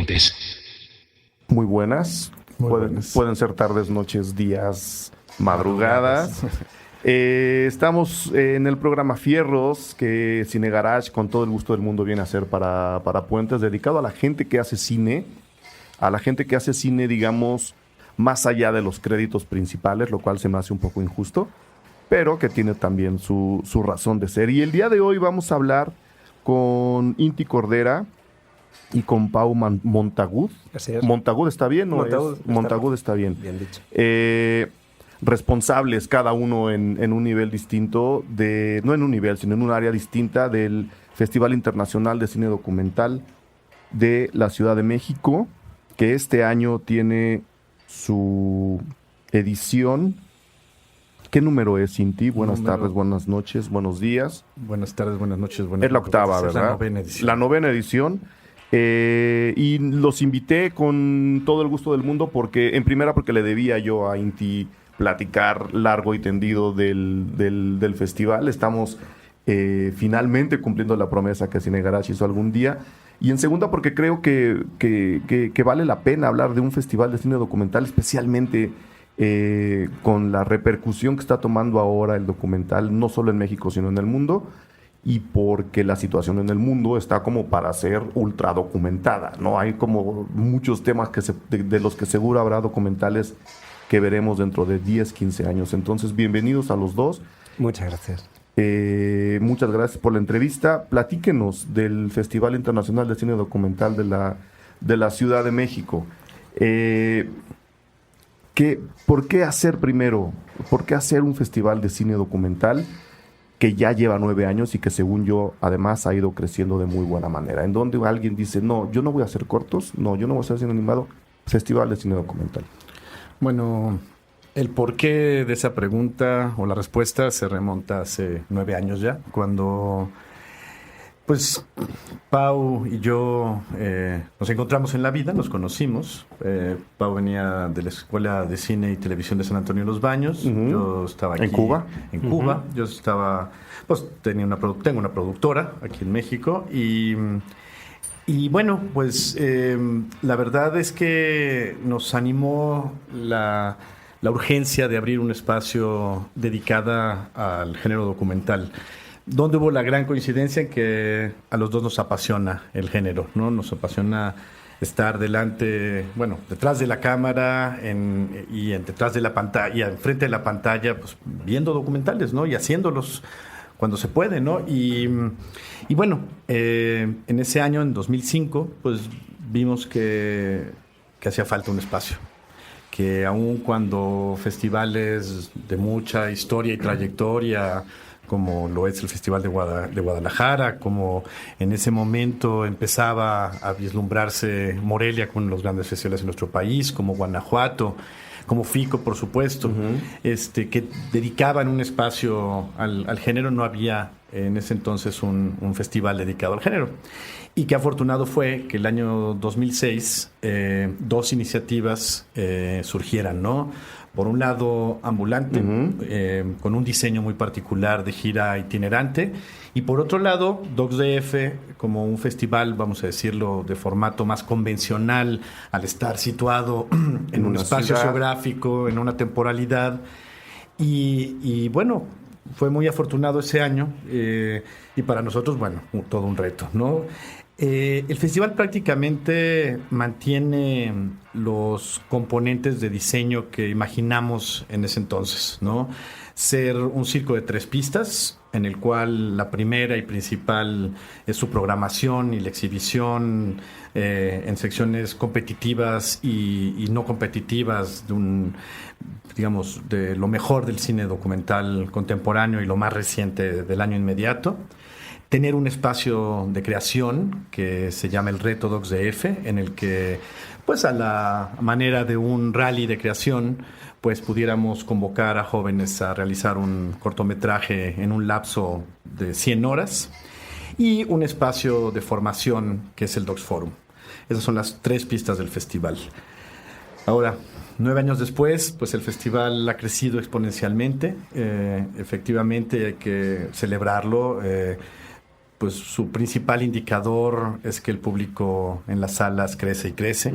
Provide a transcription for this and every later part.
Puentes. Muy buenas. Pueden ser tardes, noches, días, madrugadas. Estamos en el programa Fierros, que Cine Garage, con todo el gusto del mundo, viene a ser para Puentes, dedicado a la gente que hace cine, digamos, más allá de los créditos principales, lo cual se me hace un poco injusto, pero que tiene también su razón de ser. Y el día de hoy vamos a hablar con Inti Cordera y con Pau Montagud. ¿Montagud está bien? Montagud está bien. Bien dicho. Responsables cada uno en un nivel distinto, no en un nivel, sino en un área distinta del Festival Internacional de Cine Documental de la Ciudad de México, que este año tiene su edición. ¿Qué número es, Inti? Buenas tardes, buenas noches, buenos días. Buenas tardes, buenas noches. Es la octava, ¿verdad? La novena edición. La novena edición. Y los invité con todo el gusto del mundo porque le debía yo a Inti platicar largo y tendido del festival. Estamos finalmente cumpliendo la promesa que Cine Garage hizo algún día. Y en segunda, porque creo que vale la pena hablar de un festival de cine documental, especialmente con la repercusión que está tomando ahora el documental, no solo en México, sino en el mundo, y porque la situación en el mundo está como para ser ultra documentada, ¿no? Hay como muchos temas de los que seguro habrá documentales que veremos dentro de 10, 15 años. Entonces, bienvenidos a los dos. Muchas gracias. Muchas gracias por la entrevista. Platíquenos del Festival Internacional de Cine Documental de la Ciudad de México. ¿Por qué hacer un festival de cine documental que ya lleva 9 años y que, según yo, además ha ido creciendo de muy buena manera? En donde alguien dice, no, yo no voy a hacer cortos, no, yo no voy a hacer cine animado, Festival de Cine Documental. Bueno, el porqué de esa pregunta o la respuesta se remonta hace 9 años ya, cuando pues Pau y yo nos encontramos en la vida, nos conocimos. Pau venía de la Escuela de Cine y Televisión de San Antonio de los Baños. Uh-huh. Yo estaba aquí. ¿En Cuba? En Cuba. Yo estaba, pues tengo una productora aquí en México y bueno, pues la verdad es que nos animó la urgencia de abrir un espacio dedicada al género documental, donde hubo la gran coincidencia en que a los dos nos apasiona el género, ¿no? Nos apasiona estar detrás de la cámara detrás de la pantalla, y enfrente de la pantalla, pues viendo documentales, ¿no? Y haciéndolos cuando se puede, ¿no? Y bueno, en ese año, en 2005, pues vimos que hacía falta un espacio. Que aun cuando festivales de mucha historia y trayectoria, como lo es el Festival de Guadalajara, como en ese momento empezaba a vislumbrarse Morelia con los grandes festivales en nuestro país, como Guanajuato, como FICO, por supuesto, uh-huh. Que dedicaban un espacio al género, no había en ese entonces un festival dedicado al género. Y qué afortunado fue que el año 2006 dos iniciativas surgieran, ¿no? Por un lado, Ambulante, uh-huh. Con un diseño muy particular de gira itinerante, y por otro lado, DocsDF, como un festival, vamos a decirlo, de formato más convencional, al estar situado en un espacio geográfico, en una temporalidad. Y bueno, fue muy afortunado ese año, y para nosotros, bueno, todo un reto, ¿no? El festival prácticamente mantiene los componentes de diseño que imaginamos en ese entonces, ¿no? Ser un circo de 3 pistas, en el cual la primera y principal es su programación y la exhibición en secciones competitivas y no competitivas de lo mejor del cine documental contemporáneo y lo más reciente del año inmediato. Tener un espacio de creación que se llama el Reto DocsDF, en el que, pues a la manera de un rally de creación, pues pudiéramos convocar a jóvenes a realizar un cortometraje en un lapso de 100 horas, y un espacio de formación que es el Docs Forum. Esas son las 3 pistas del festival. Ahora, 9 años después, pues el festival ha crecido exponencialmente. Efectivamente hay que celebrarlo. pues su principal indicador es que el público en las salas crece y crece.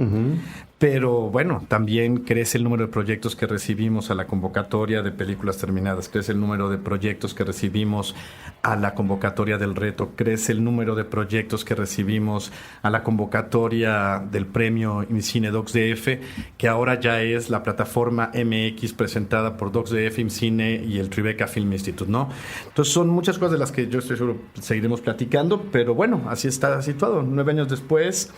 Pero bueno, también crece el número de proyectos que recibimos a la convocatoria de películas terminadas, crece el número de proyectos que recibimos a la convocatoria del reto, crece el número de proyectos que recibimos a la convocatoria del premio IMCINE DocsDF, que ahora ya es la plataforma MX presentada por DocsDF, IMCINE y el Tribeca Film Institute, ¿no? Entonces son muchas cosas de las que yo estoy seguro seguiremos platicando, pero bueno, así está situado. 9 años después,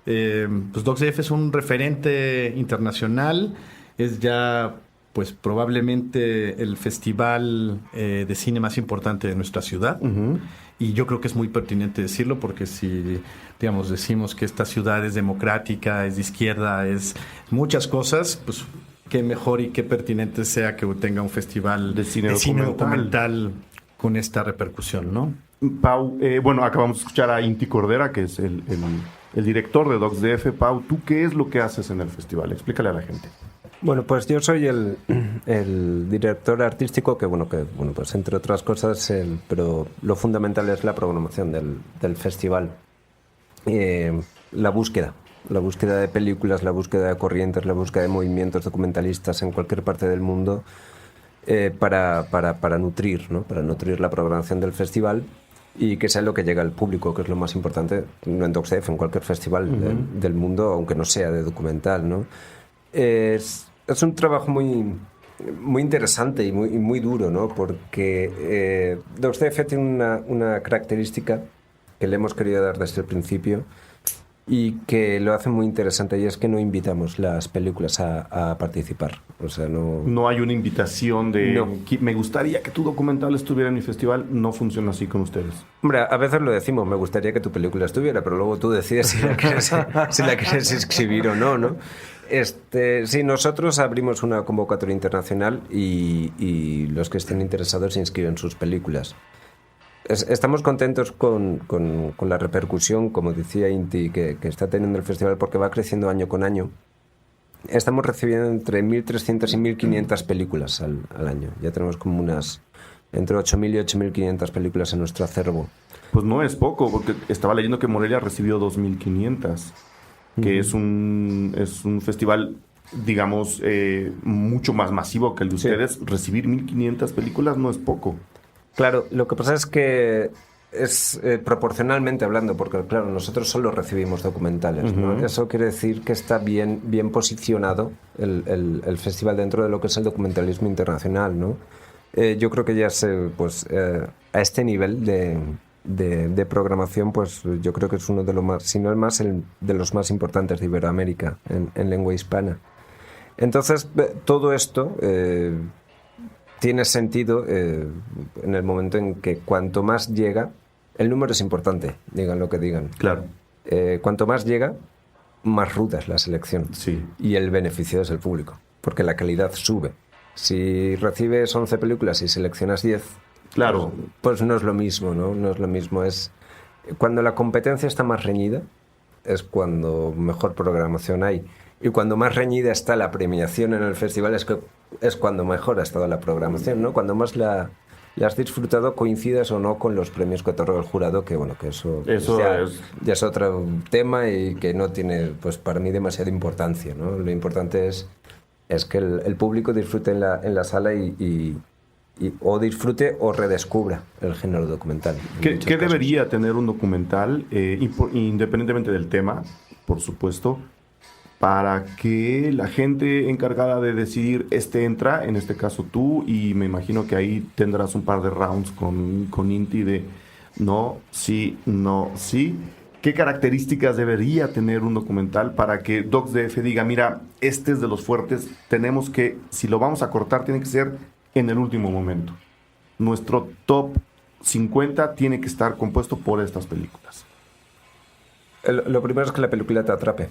pues DocsDF es un referente internacional, es ya pues probablemente el festival de cine más importante de nuestra ciudad. Y yo creo que es muy pertinente decirlo, porque si, digamos, decimos que esta ciudad es democrática, es de izquierda, es muchas cosas, pues qué mejor y qué pertinente sea que tenga un festival de cine documental con esta repercusión, ¿no? Pau, bueno, acabamos de escuchar a Inti Cordera, que es el director de DocsDF. Pau, ¿tú qué es lo que haces en el festival? Explícale a la gente. Bueno, pues yo soy el director artístico que pues entre otras cosas, pero lo fundamental es la programación del festival. La búsqueda de películas, la búsqueda de corrientes, la búsqueda de movimientos documentalistas en cualquier parte del mundo para nutrir, ¿no? Para nutrir la programación del festival y que sea lo que llega al público, que es lo más importante, no en DocsDF, en cualquier festival del mundo, aunque no sea de documental, ¿no? Es un trabajo muy, muy interesante y muy duro, ¿no? Porque DocsDF tiene una característica que le hemos querido dar desde el principio y que lo hace muy interesante, y es que no invitamos las películas a participar. O sea, no hay una invitación de no. Me gustaría que tu documental estuviera en mi festival. No funciona así con ustedes. Hombre, a veces lo decimos, me gustaría que tu película estuviera, pero luego tú decides si la quieres exhibir o no, ¿no? Sí, nosotros abrimos una convocatoria internacional y los que estén interesados se inscriben sus películas. Estamos contentos con la repercusión, como decía Inti, que está teniendo el festival, porque va creciendo año con año. Estamos recibiendo entre 1.300 y 1.500 películas al año. Ya tenemos como entre 8.000 y 8.500 películas en nuestro acervo. Pues no es poco, porque estaba leyendo que Morelia recibió 2.500, que es un festival, digamos, mucho más masivo que el de ustedes. Sí. Recibir 1.500 películas no es poco. Claro, lo que pasa es que es proporcionalmente hablando, porque claro, nosotros solo recibimos documentales, ¿no? Eso quiere decir que está bien posicionado el festival dentro de lo que es el documentalismo internacional, ¿no? Yo creo que ya a este nivel de programación, pues yo creo que es uno de los más, si no el más, de los más importantes de Iberoamérica en lengua hispana. Entonces, todo esto tiene sentido en el momento en que cuanto más llega, el número es importante, digan lo que digan. Claro. Cuanto más llega, más ruda es la selección. Sí. Y el beneficio es el público, porque la calidad sube. Si recibes 11 películas y seleccionas 10, claro, pues no es lo mismo, ¿no? No es lo mismo. Es cuando la competencia está más reñida, es cuando mejor programación hay. Y cuando más reñida está la premiación en el festival es cuando mejor ha estado la programación, ¿no? Cuando más la has disfrutado, coincidas o no con los premios que otorga el jurado, que bueno, que eso ya es otro tema y que no tiene, pues para mí, demasiada importancia, ¿no? Lo importante es que el público disfrute en la sala y o disfrute o redescubra el género documental. ¿Qué debería tener un documental, independientemente del tema, por supuesto, para que la gente encargada de decidir entra, en este caso tú, y me imagino que ahí tendrás un par de rounds con Inti de no, sí, no, sí? ¿Qué características debería tener un documental para que DocsDF diga, mira, este es de los fuertes, tenemos que, si lo vamos a cortar, tiene que ser en el último momento? Nuestro top 50 tiene que estar compuesto por estas películas. Lo primero es que la película te atrape.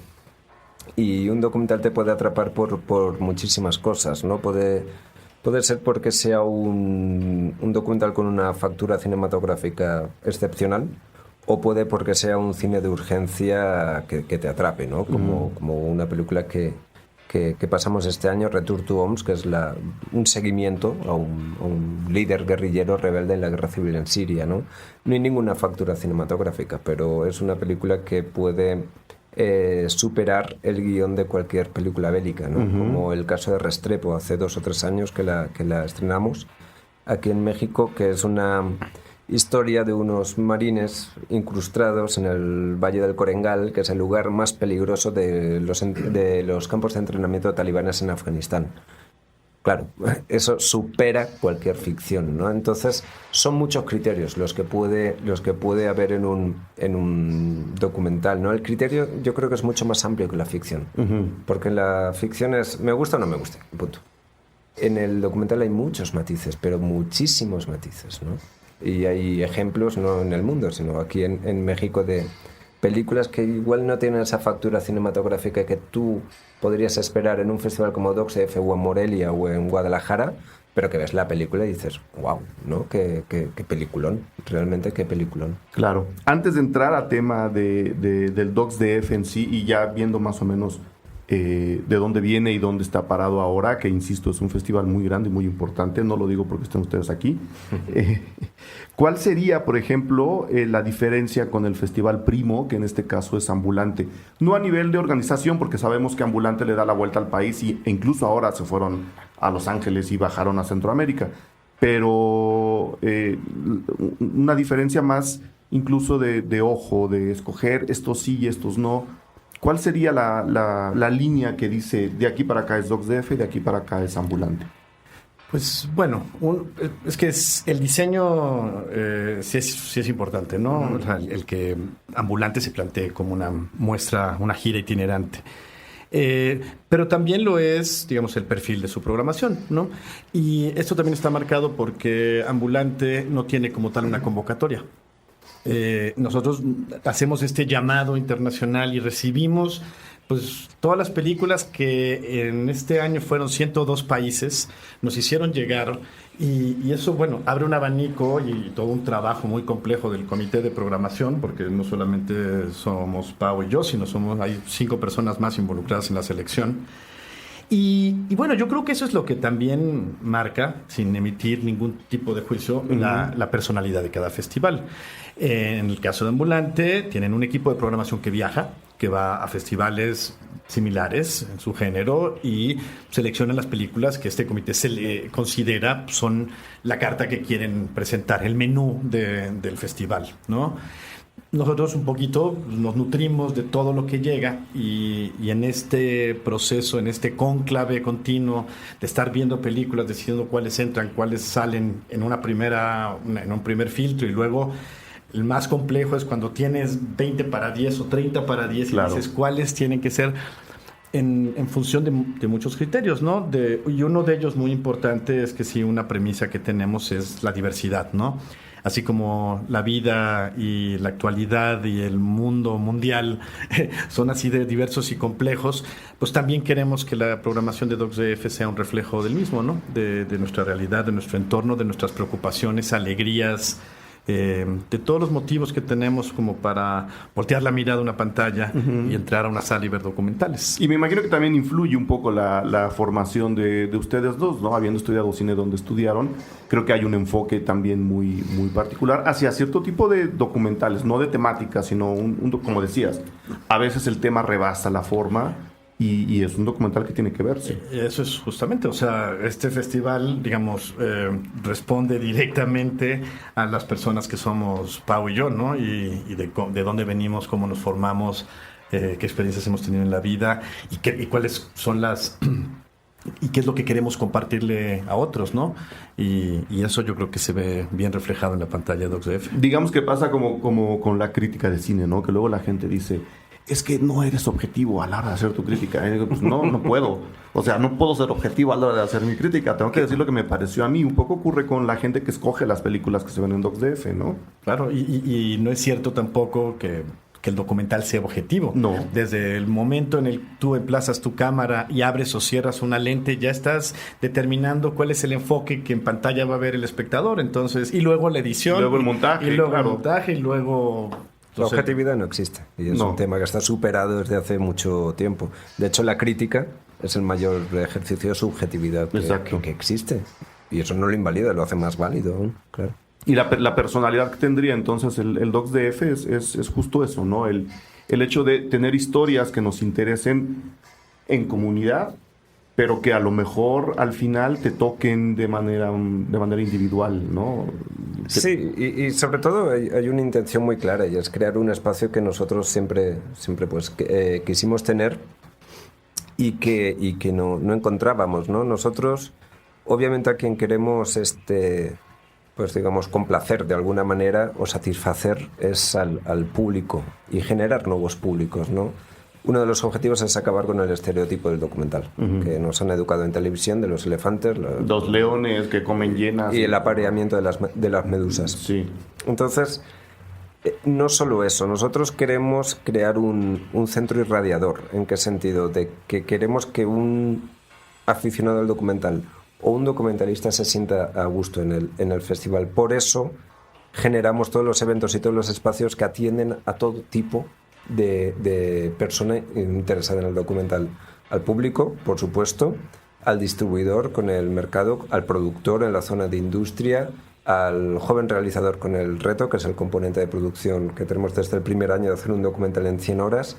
Y un documental te puede atrapar por muchísimas cosas, ¿no? Puede ser porque sea un documental con una factura cinematográfica excepcional, o puede porque sea un cine de urgencia que te atrape, ¿no? Como una película que que pasamos este año, Retour to Homs, que es un seguimiento a un líder guerrillero rebelde en la guerra civil en Siria, ¿no? No hay ninguna factura cinematográfica, pero es una película que puede superar el guión de cualquier película bélica, ¿no? Como el caso de Restrepo hace 2 o 3 años que la estrenamos aquí en México, que es una historia de unos marines incrustados en el Valle del Korengal, que es el lugar más peligroso de los campos de entrenamiento talibanes en Afganistán. Claro, eso supera cualquier ficción, ¿no? Entonces, son muchos criterios los que puede haber en un documental, ¿no? El criterio yo creo que es mucho más amplio que la ficción, porque en la ficción es me gusta o no me gusta, punto. En el documental hay muchos matices, pero muchísimos matices, ¿no? Y hay ejemplos, no en el mundo, sino aquí en México, de películas que igual no tienen esa factura cinematográfica que tú podrías esperar en un festival como DocsF o en Morelia o en Guadalajara, pero que ves la película y dices, wow, ¿no? Qué peliculón, realmente qué peliculón. Claro. Antes de entrar a tema del DocsDF en sí y ya viendo más o menos de dónde viene y dónde está parado ahora, que insisto, es un festival muy grande y muy importante, no lo digo porque estén ustedes aquí. ¿Cuál sería, por ejemplo, la diferencia con el Festival Primo, que en este caso es ambulante? No a nivel de organización, porque sabemos que ambulante le da la vuelta al país e incluso ahora se fueron a Los Ángeles y bajaron a Centroamérica, pero una diferencia más incluso de ojo, de escoger estos sí y estos no. ¿Cuál sería la línea que dice de aquí para acá es DocsDF y de aquí para acá es ambulante? Pues bueno, es que el diseño sí es importante, ¿no? O sea, el que ambulante se plantee como una muestra, una gira itinerante. Pero también lo es, digamos, el perfil de su programación, ¿no? Y esto también está marcado porque ambulante no tiene como tal una convocatoria. Nosotros hacemos este llamado internacional y recibimos pues todas las películas que en este año fueron 102 países, nos hicieron llegar y eso, bueno, abre un abanico y todo un trabajo muy complejo del comité de programación, porque no solamente somos Pau y yo, sino hay 5 personas más involucradas en la selección. Y bueno, yo creo que eso es lo que también marca, sin emitir ningún tipo de juicio, la personalidad de cada festival. En el caso de Ambulante, tienen un equipo de programación que viaja, que va a festivales similares en su género y seleccionan las películas que este comité se le considera son la carta que quieren presentar, el menú del festival, ¿no? Nosotros un poquito nos nutrimos de todo lo que llega y en este proceso, en este cónclave continuo de estar viendo películas, decidiendo cuáles entran, cuáles salen en un primer filtro y luego el más complejo es cuando tienes 20 para 10 o 30 para 10 y dices cuáles tienen que ser en función de muchos criterios, ¿no? Y uno de ellos muy importante es que sí, una premisa que tenemos es la diversidad, ¿no? Así como la vida y la actualidad y el mundo mundial son así de diversos y complejos, pues también queremos que la programación de DocsDF sea un reflejo del mismo, ¿no? De nuestra realidad, de nuestro entorno, de nuestras preocupaciones, alegrías, de todos los motivos que tenemos como para voltear la mirada a una pantalla y entrar a una sala y ver documentales. Y me imagino que también influye un poco la formación de ustedes dos, ¿no? Habiendo estudiado cine donde estudiaron, creo que hay un enfoque también muy, muy particular hacia cierto tipo de documentales, no de temática, sino como decías, a veces el tema rebasa la forma. Y es un documental que tiene que verse. Eso es justamente, o sea, este festival, digamos, responde directamente a las personas que somos Pau y yo, ¿no? Y de dónde venimos, cómo nos formamos, qué experiencias hemos tenido en la vida y cuáles son y qué es lo que queremos compartirle a otros, ¿no? Y eso yo creo que se ve bien reflejado en la pantalla de DocsDF. Digamos que pasa como con la crítica de cine, ¿no? Que luego la gente dice, es que no eres objetivo a la hora de hacer tu crítica. Y digo, pues no puedo. O sea, no puedo ser objetivo a la hora de hacer mi crítica. Tengo que decir lo que me pareció a mí. Un poco ocurre con la gente que escoge las películas que se ven en DocsDF, ¿no? Claro, y no es cierto tampoco que el documental sea objetivo. No. Desde el momento en el que tú emplazas tu cámara y abres o cierras una lente, ya estás determinando cuál es el enfoque que en pantalla va a ver el espectador. Entonces, y luego la edición. Y luego el montaje. Y luego el montaje, y luego... La objetividad no existe y es un tema que está superado desde hace mucho tiempo. De hecho, la crítica es el mayor ejercicio de subjetividad que existe. Y eso no lo invalida, lo hace más válido aún, claro. Y la personalidad que tendría entonces el DocsDF es justo eso, ¿no? El hecho de tener historias que nos interesen en comunidad, pero que a lo mejor al final te toquen de manera individual, ¿no? Sí, y sobre todo hay una intención muy clara, y es crear un espacio que nosotros siempre pues quisimos tener y que no encontrábamos, ¿no? Nosotros, obviamente, a quien queremos pues digamos complacer de alguna manera o satisfacer es al público y generar nuevos públicos, ¿no? Uno de los objetivos es acabar con el estereotipo del documental, que nos han educado en televisión de los elefantes, los leones que comen hienas y el apareamiento de las medusas. Sí. Entonces, no solo eso, nosotros queremos crear un centro irradiador. ¿En qué sentido? De que queremos que un aficionado al documental o un documentalista se sienta a gusto en el festival. Por eso generamos todos los eventos y todos los espacios que atienden a todo tipo de persona interesada en el documental. Al público, por supuesto, al distribuidor con el mercado, al productor en la zona de industria, al joven realizador con el reto, que es el componente de producción que tenemos desde el primer año de hacer un documental en 100 horas.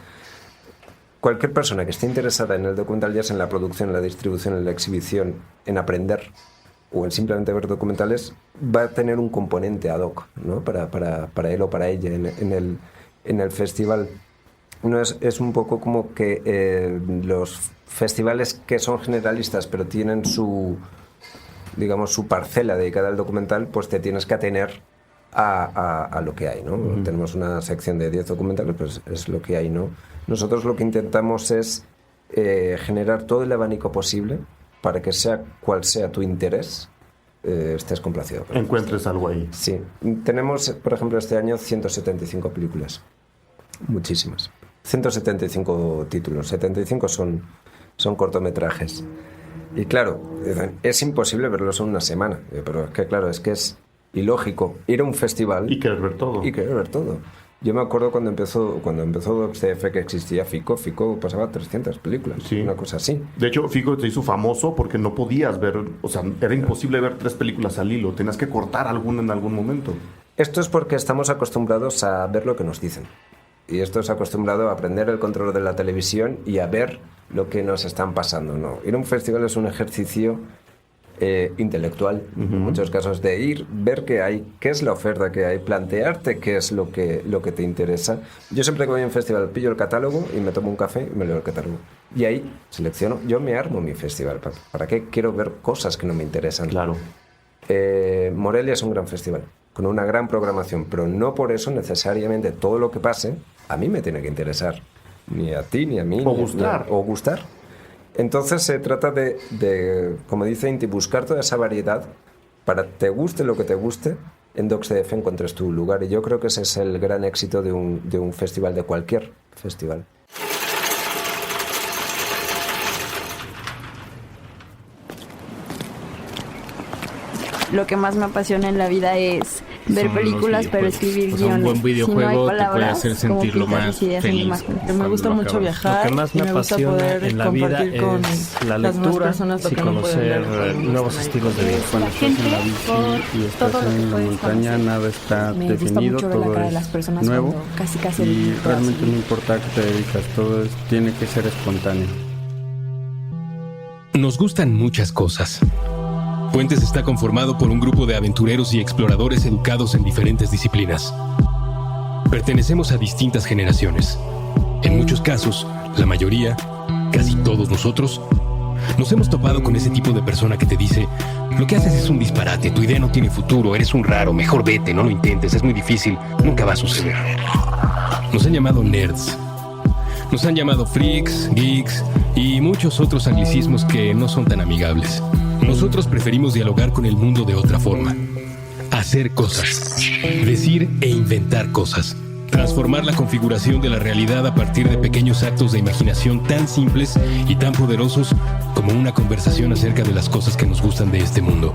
Cualquier persona que esté interesada en el documental, ya sea en la producción, en la distribución, en la exhibición, en aprender o en simplemente ver documentales, va a tener un componente ad hoc, ¿no? para él o para ella en el festival. No es un poco como que los festivales que son generalistas pero tienen su parcela dedicada al documental, pues te tienes que atener a lo que hay, ¿no? Tenemos una sección de 10 documentales, pues es lo que hay, ¿no? Nosotros lo que intentamos es generar todo el abanico posible para que sea cual sea tu interés, estés complacido. Encuentres algo ahí. Sí. Tenemos, por ejemplo, este año 175 películas. Muchísimas. 175 títulos. 75 son cortometrajes. Y claro, es imposible verlos en una semana. Pero es que, claro, es ilógico ir a un festival y querer ver todo. Yo me acuerdo cuando empezó DocsDF, que existía Fico pasaba 300 películas, sí. Una cosa así. De hecho, Fico se hizo famoso porque no podías ver, o sea, era imposible ver 3 películas al hilo, tenías que cortar alguna en algún momento. Esto es porque estamos acostumbrados a ver lo que nos dicen. Y esto es acostumbrado a aprender el control de la televisión y a ver lo que nos están pasando, ¿no? Ir a un festival es un ejercicio intelectual, en muchos casos, de ir, ver qué hay, qué es la oferta que hay, plantearte qué es lo que te interesa. Yo siempre que voy a un festival pillo el catálogo y me tomo un café y me leo el catálogo. Y ahí selecciono, yo me armo mi festival. ¿Para qué quiero ver cosas que no me interesan? Claro. Morelia es un gran festival, con una gran programación, pero no por eso necesariamente todo lo que pase a mí me tiene que interesar. Ni a ti, ni a mí. O gustar. Entonces se trata de, como dice Inti, buscar toda esa variedad para te guste lo que te guste, en DocsDF encuentres tu lugar. Y yo creo que ese es el gran éxito de un festival, de cualquier festival. Lo que más me apasiona en la vida es ver películas, pero escribir guiones. Un buen videojuego si no hay te puede hacer sentir lo más feliz. Me gusta mucho viajar. Lo que más me apasiona en la vida es la lectura y conocer nuevos estilos de vida. Cuando estás en la bici y estás en la montaña, nada está definido, todo es nuevo y realmente no importa a qué te dedicas, todo tiene que ser espontáneo. Nos gustan muchas cosas. Puentes está conformado por un grupo de aventureros y exploradores educados en diferentes disciplinas. Pertenecemos a distintas generaciones. En muchos casos, la mayoría, casi todos nosotros, nos hemos topado con ese tipo de persona que te dice: lo que haces es un disparate, tu idea no tiene futuro, eres un raro, mejor vete, no lo intentes, es muy difícil, nunca va a suceder. Nos han llamado nerds. Nos han llamado freaks, geeks y muchos otros anglicismos que no son tan amigables. Nosotros preferimos dialogar con el mundo de otra forma. Hacer cosas. Decir e inventar cosas. Transformar la configuración de la realidad a partir de pequeños actos de imaginación tan simples y tan poderosos como una conversación acerca de las cosas que nos gustan de este mundo.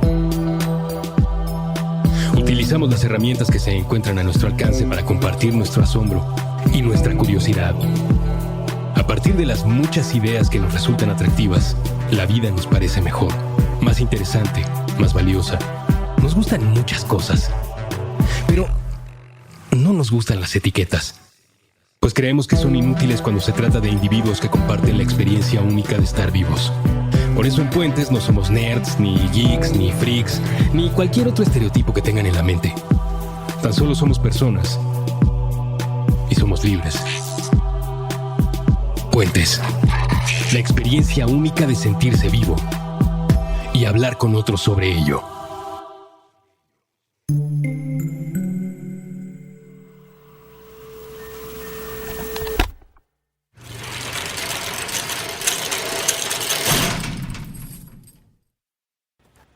Utilizamos las herramientas que se encuentran a nuestro alcance para compartir nuestro asombro y nuestra curiosidad. partir de las muchas ideas que nos resultan atractivas, la vida nos parece mejor, más interesante, más valiosa. Nos gustan muchas cosas, pero no nos gustan las etiquetas, pues creemos que son inútiles cuando se trata de individuos que comparten la experiencia única de estar vivos. Por eso en Puentes no somos nerds, ni geeks, ni freaks, ni cualquier otro estereotipo que tengan en la mente. Tan solo somos personas y somos libres. Puentes, la experiencia única de sentirse vivo y hablar con otros sobre ello.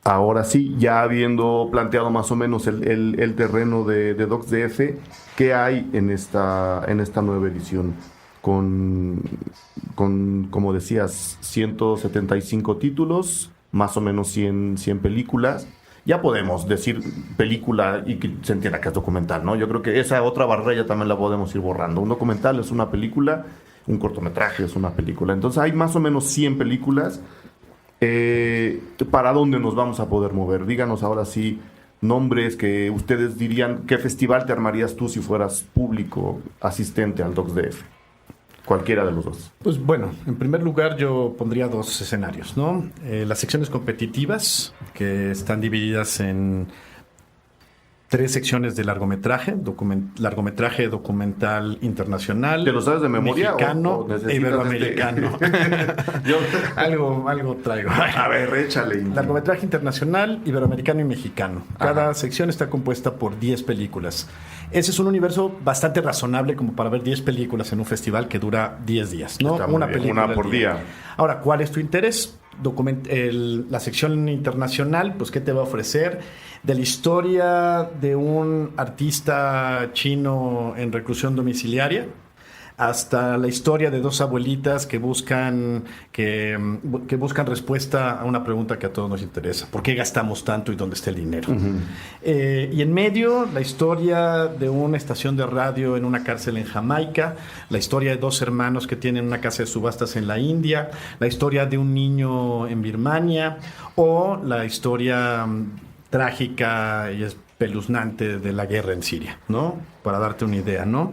Ahora sí, ya habiendo planteado más o menos el terreno de DocsDF, ¿qué hay en esta nueva edición? Con, como decías, 175 títulos, más o menos 100 películas. Ya podemos decir película y que se entienda que es documental, ¿no? Yo creo que esa otra barrera ya también la podemos ir borrando. Un documental es una película, un cortometraje es una película. Entonces hay más o menos 100 películas. ¿Para dónde nos vamos a poder mover? Díganos ahora sí nombres que ustedes dirían, ¿qué festival te armarías tú si fueras público asistente al DocsDF? Cualquiera de los dos. Pues bueno, en primer lugar yo pondría dos escenarios, ¿no? Las secciones competitivas, que están divididas en 3 secciones de largometraje, largometraje documental internacional. ¿Te lo sabes de memoria? Mexicano e iberoamericano. Yo algo traigo. A ver, échale. Largometraje internacional, iberoamericano y mexicano. Cada sección está compuesta por 10 películas. Ese es un universo bastante razonable como para ver 10 películas en un festival que dura 10 días, ¿no? Una película por día. Ahora, ¿cuál es tu interés? La sección internacional, pues, ¿qué te va a ofrecer? De la historia de un artista chino en reclusión domiciliaria hasta la historia de 2 abuelitas que buscan respuesta a una pregunta que a todos nos interesa. ¿Por qué gastamos tanto y dónde está el dinero? Uh-huh. Y en medio, la historia de una estación de radio en una cárcel en Jamaica, la historia de 2 hermanos que tienen una casa de subastas en la India, la historia de un niño en Birmania o la historia trágica y espeluznante de la guerra en Siria, ¿no? Para darte una idea, ¿no?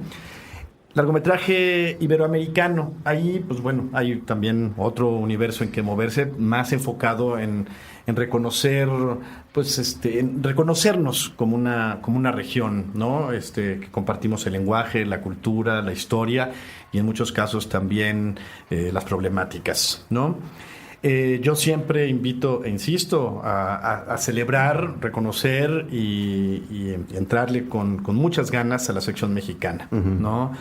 Largometraje iberoamericano, ahí pues bueno, hay también otro universo en que moverse, más enfocado en reconocer, pues en reconocernos como una región, ¿no? Que compartimos el lenguaje, la cultura, la historia y en muchos casos también las problemáticas, ¿no? Yo siempre invito e insisto a celebrar, reconocer y entrarle con muchas ganas a la sección mexicana, uh-huh. ¿no?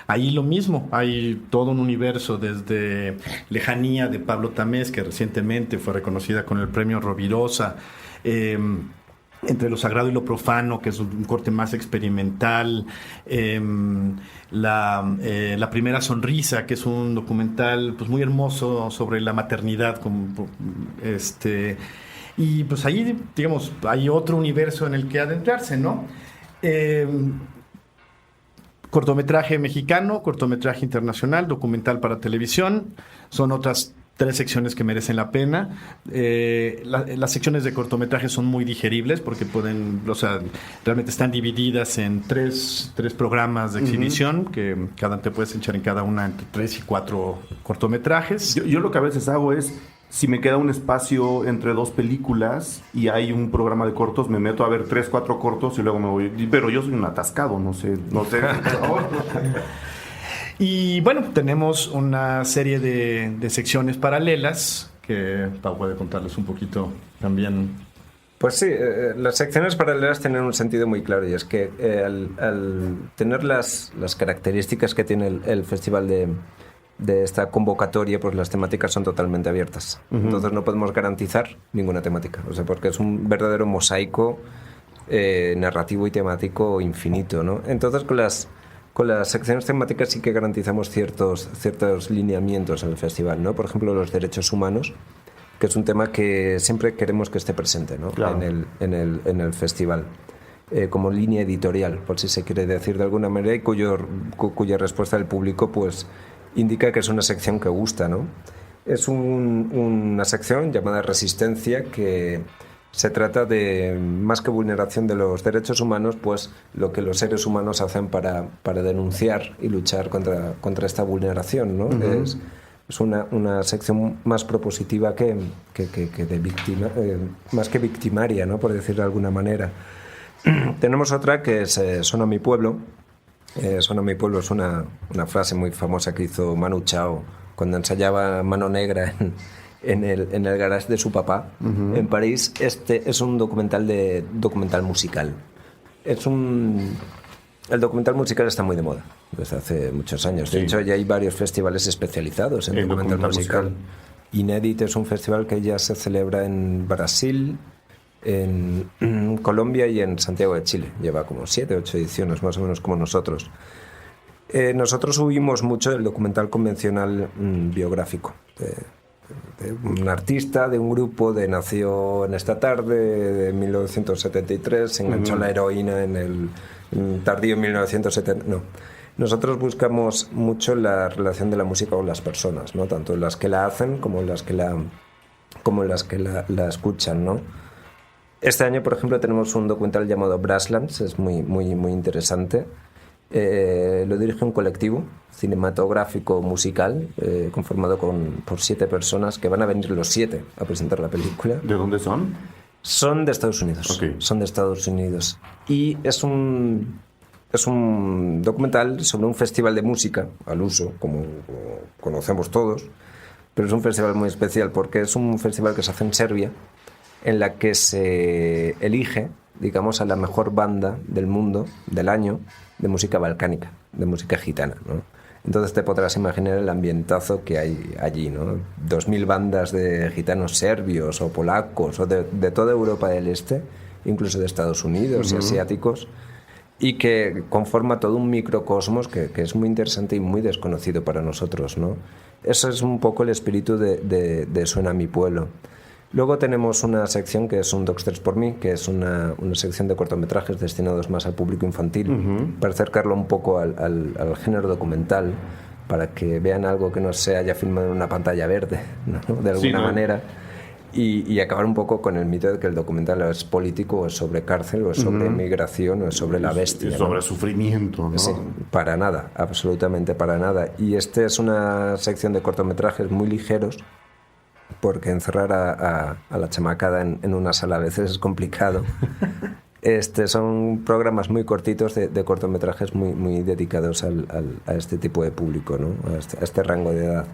Ahí lo mismo, hay todo un universo desde Lejanía de Pablo Tamés, que recientemente fue reconocida con el premio Rovirosa, Entre lo sagrado y lo profano, que es un corte más experimental, la primera sonrisa, que es un documental pues muy hermoso sobre la maternidad, y pues ahí, digamos, hay otro universo en el que adentrarse, ¿no? Cortometraje mexicano, cortometraje internacional, documental para televisión, son otras 3 secciones que merecen la pena. Las secciones de cortometraje son muy digeribles porque realmente están divididas en 3 programas de exhibición, uh-huh. que te puedes echar en cada una entre 3 y 4 cortometrajes. Yo lo que a veces hago es, si me queda un espacio entre 2 películas y hay un programa de cortos, me meto a ver 3, 4 cortos y luego me voy. Pero yo soy un atascado, no sé. Y bueno, tenemos una serie de secciones paralelas que Pau puede contarles un poquito también. Pues sí, las secciones paralelas tienen un sentido muy claro y es que al tener las características que tiene el festival de esta convocatoria, pues las temáticas son totalmente abiertas. Uh-huh. Entonces no podemos garantizar ninguna temática, porque es un verdadero mosaico narrativo y temático infinito, ¿no? Entonces con las secciones temáticas sí que garantizamos ciertos lineamientos en el festival, ¿no? Por ejemplo, los derechos humanos, que es un tema que siempre queremos que esté presente, ¿no? Claro. en el festival, como línea editorial, por si se quiere decir de alguna manera, y cuya respuesta del público pues indica que es una sección que gusta, ¿no? Es una sección llamada Resistencia, que se trata de, más que vulneración de los derechos humanos, pues lo que los seres humanos hacen para denunciar y luchar contra esta vulneración, ¿no? Uh-huh. Es una sección más propositiva que de víctima, más que victimaria, ¿no? Por decirlo de alguna manera. Tenemos otra que es Sona mi pueblo. Sona mi pueblo es una frase muy famosa que hizo Manu Chao cuando ensayaba Mano Negra en el garage de su papá, uh-huh, en París. Este es un documental musical. El documental musical está muy de moda desde hace muchos años. De hecho, ya hay varios festivales especializados en documental musical. Inédit es un festival que ya se celebra en Brasil, en Colombia y en Santiago de Chile. Lleva como 7 o 8 ediciones, más o menos como nosotros. Nosotros huimos mucho del documental convencional biográfico. De un artista, de un grupo, nació en esta tarde de 1973, se enganchó, uh-huh, la heroína en el tardío 1970. No. Nosotros buscamos mucho la relación de la música con las personas, ¿no? Tanto las que la hacen como las que la escuchan, ¿no? Este año, por ejemplo, tenemos un documental llamado Brasslands, es muy, muy, muy interesante. Lo dirige un colectivo cinematográfico musical conformado por 7 personas que van a venir los 7 a presentar la película. ¿De dónde son? Son de Estados Unidos. Okay. Son de Estados Unidos. Y es un documental sobre un festival de música al uso, como conocemos todos, pero es un festival muy especial porque es un festival que se hace en Serbia, en la que se elige, digamos, a la mejor banda del mundo, del año, de música balcánica, de música gitana, ¿no? Entonces te podrás imaginar el ambientazo que hay allí, ¿no? 2.000 bandas de gitanos serbios o polacos o de toda Europa del Este, incluso de Estados Unidos, uh-huh, y asiáticos, y que conforma todo un microcosmos que es muy interesante y muy desconocido para nosotros, ¿no? Eso es un poco el espíritu de Suena mi pueblo. Luego tenemos una sección que es un Docs 3 por mí, que es una sección de cortometrajes destinados más al público infantil, uh-huh, para acercarlo un poco al género documental, para que vean algo que no se haya filmado en una pantalla verde, ¿no? De alguna manera, y acabar un poco con el mito de que el documental es político, o es sobre cárcel, o es sobre migración, o es sobre la bestia, y sobre, ¿no?, sufrimiento, ¿no? Sí, para nada, absolutamente para nada. Y este es una sección de cortometrajes muy ligeros, porque encerrar a la chamacada en una sala a veces es complicado. Son programas muy cortitos de cortometrajes muy, muy dedicados a este tipo de público, ¿no? A este rango de edad.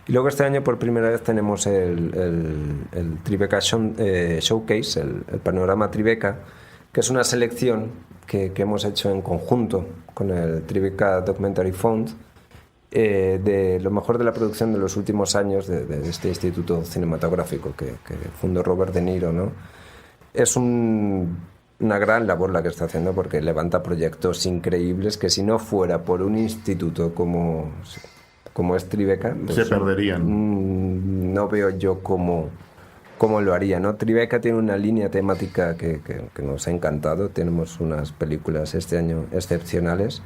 Y luego este año por primera vez tenemos el Tribeca Showcase, el panorama Tribeca, que es una selección que hemos hecho en conjunto con el Tribeca Documentary Fund, de lo mejor de la producción de los últimos años de este instituto cinematográfico que fundó Robert De Niro, ¿no? Es una gran labor la que está haciendo, porque levanta proyectos increíbles que si no fuera por un instituto como es Tribeca, pues se perderían. No veo yo cómo lo haría, ¿no? Tribeca tiene una línea temática que nos ha encantado. Tenemos unas películas este año excepcionales.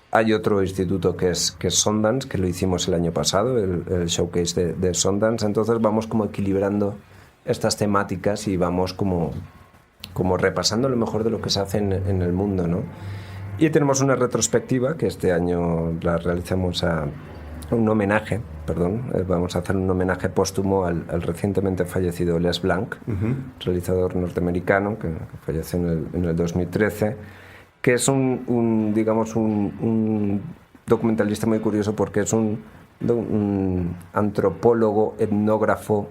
Hay otro instituto que es Sundance, que lo hicimos el año pasado, el showcase de Sundance. Entonces vamos como equilibrando estas temáticas y vamos como repasando lo mejor de lo que se hace en el mundo, ¿no? Y tenemos una retrospectiva que este año la realizamos vamos a hacer un homenaje póstumo al recientemente fallecido Les Blanc, uh-huh, realizador norteamericano que falleció en el 2013, que es un documentalista muy curioso, porque es un antropólogo, etnógrafo,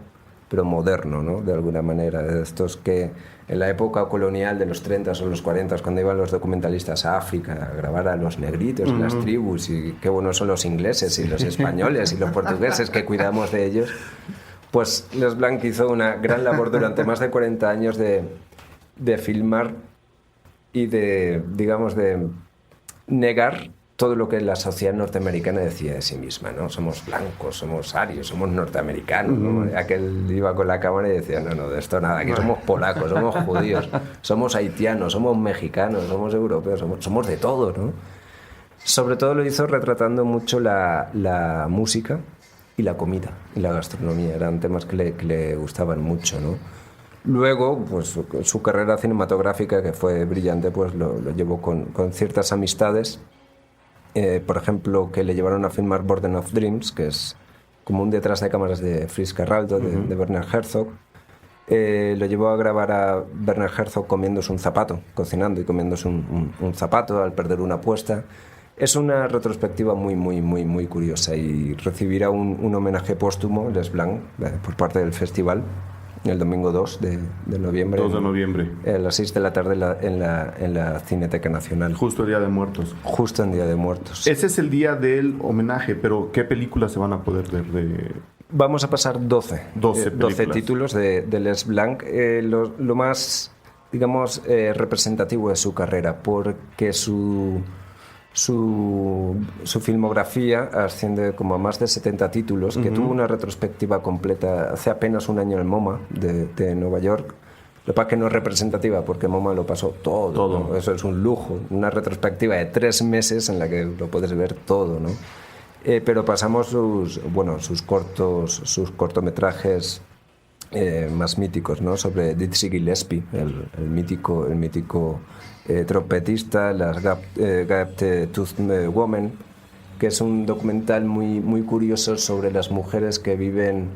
pero moderno, ¿no? De alguna manera, de estos que en la época colonial de los 30 o los 40, cuando iban los documentalistas a África a grabar a los negritos, uh-huh, las tribus, y qué buenos son los ingleses y los españoles y los portugueses que cuidamos de ellos, pues Les Blanc hizo una gran labor durante más de 40 años de filmar y de negar todo lo que la sociedad norteamericana decía de sí misma, ¿no? Somos blancos, somos arios, somos norteamericanos, ¿no? Aquel iba con la cámara y decía, no, de esto nada, aquí somos polacos, somos judíos, somos haitianos, somos mexicanos, somos europeos, somos de todo, ¿no? Sobre todo lo hizo retratando mucho la música y la comida y la gastronomía. Eran temas que le gustaban mucho, ¿no? Luego, pues su carrera cinematográfica, que fue brillante, pues lo llevó con ciertas amistades. Por ejemplo, que le llevaron a filmar Burden of Dreams, que es como un detrás de cámaras de Fritz Carraldo, de Werner Herzog. Lo llevó a grabar a Werner Herzog comiéndose un zapato, cocinando y comiéndose un zapato al perder una apuesta. Es una retrospectiva muy curiosa y recibirá un homenaje póstumo, Les Blanc, por parte del festival, el domingo 2 de noviembre. 2 de noviembre. A las 6 de la tarde en la Cineteca Nacional. Justo el Día de Muertos. Justo en Día de Muertos. Ese es el día del homenaje, pero ¿qué películas se van a poder ver de...? Vamos a pasar 12 títulos de Les Blanc. Lo más, digamos, representativo de su carrera, porque su filmografía asciende como a más de 70 títulos, que tuvo una retrospectiva completa hace apenas un año en el MoMA de Nueva York. Lo que pasa es que no es representativa porque MoMA lo pasó todo. ¿no? Eso es un lujo, una retrospectiva de 3 meses en la que lo puedes ver todo, ¿no? Pero pasamos sus cortometrajes más míticos, ¿no? Sobre Dizzy Gillespie, el mítico trompetista, las Gaped-Toothed Women, que es un documental muy curioso sobre las mujeres que viven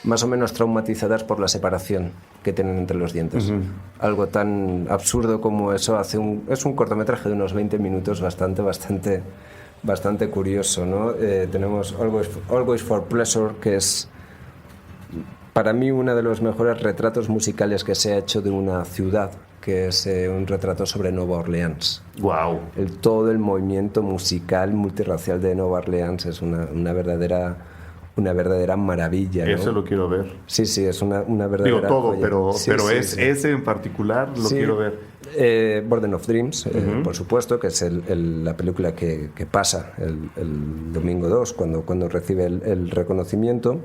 más o menos traumatizadas por la separación que tienen entre los dientes. Algo tan absurdo como eso es un cortometraje de unos 20 minutos bastante curioso, ¿no? Tenemos Always for Pleasure, que es para mí uno de los mejores retratos musicales que se ha hecho de una ciudad, que es un retrato sobre Nueva Orleans. ¡Wow! Todo el movimiento musical multirracial de Nueva Orleans es una verdadera maravilla, ¿no? Eso lo quiero ver. Sí, es una verdadera... Digo todo, joya. pero ese en particular lo quiero ver. Burden of Dreams, por supuesto, que es la película que pasa el domingo 2 cuando recibe el reconocimiento.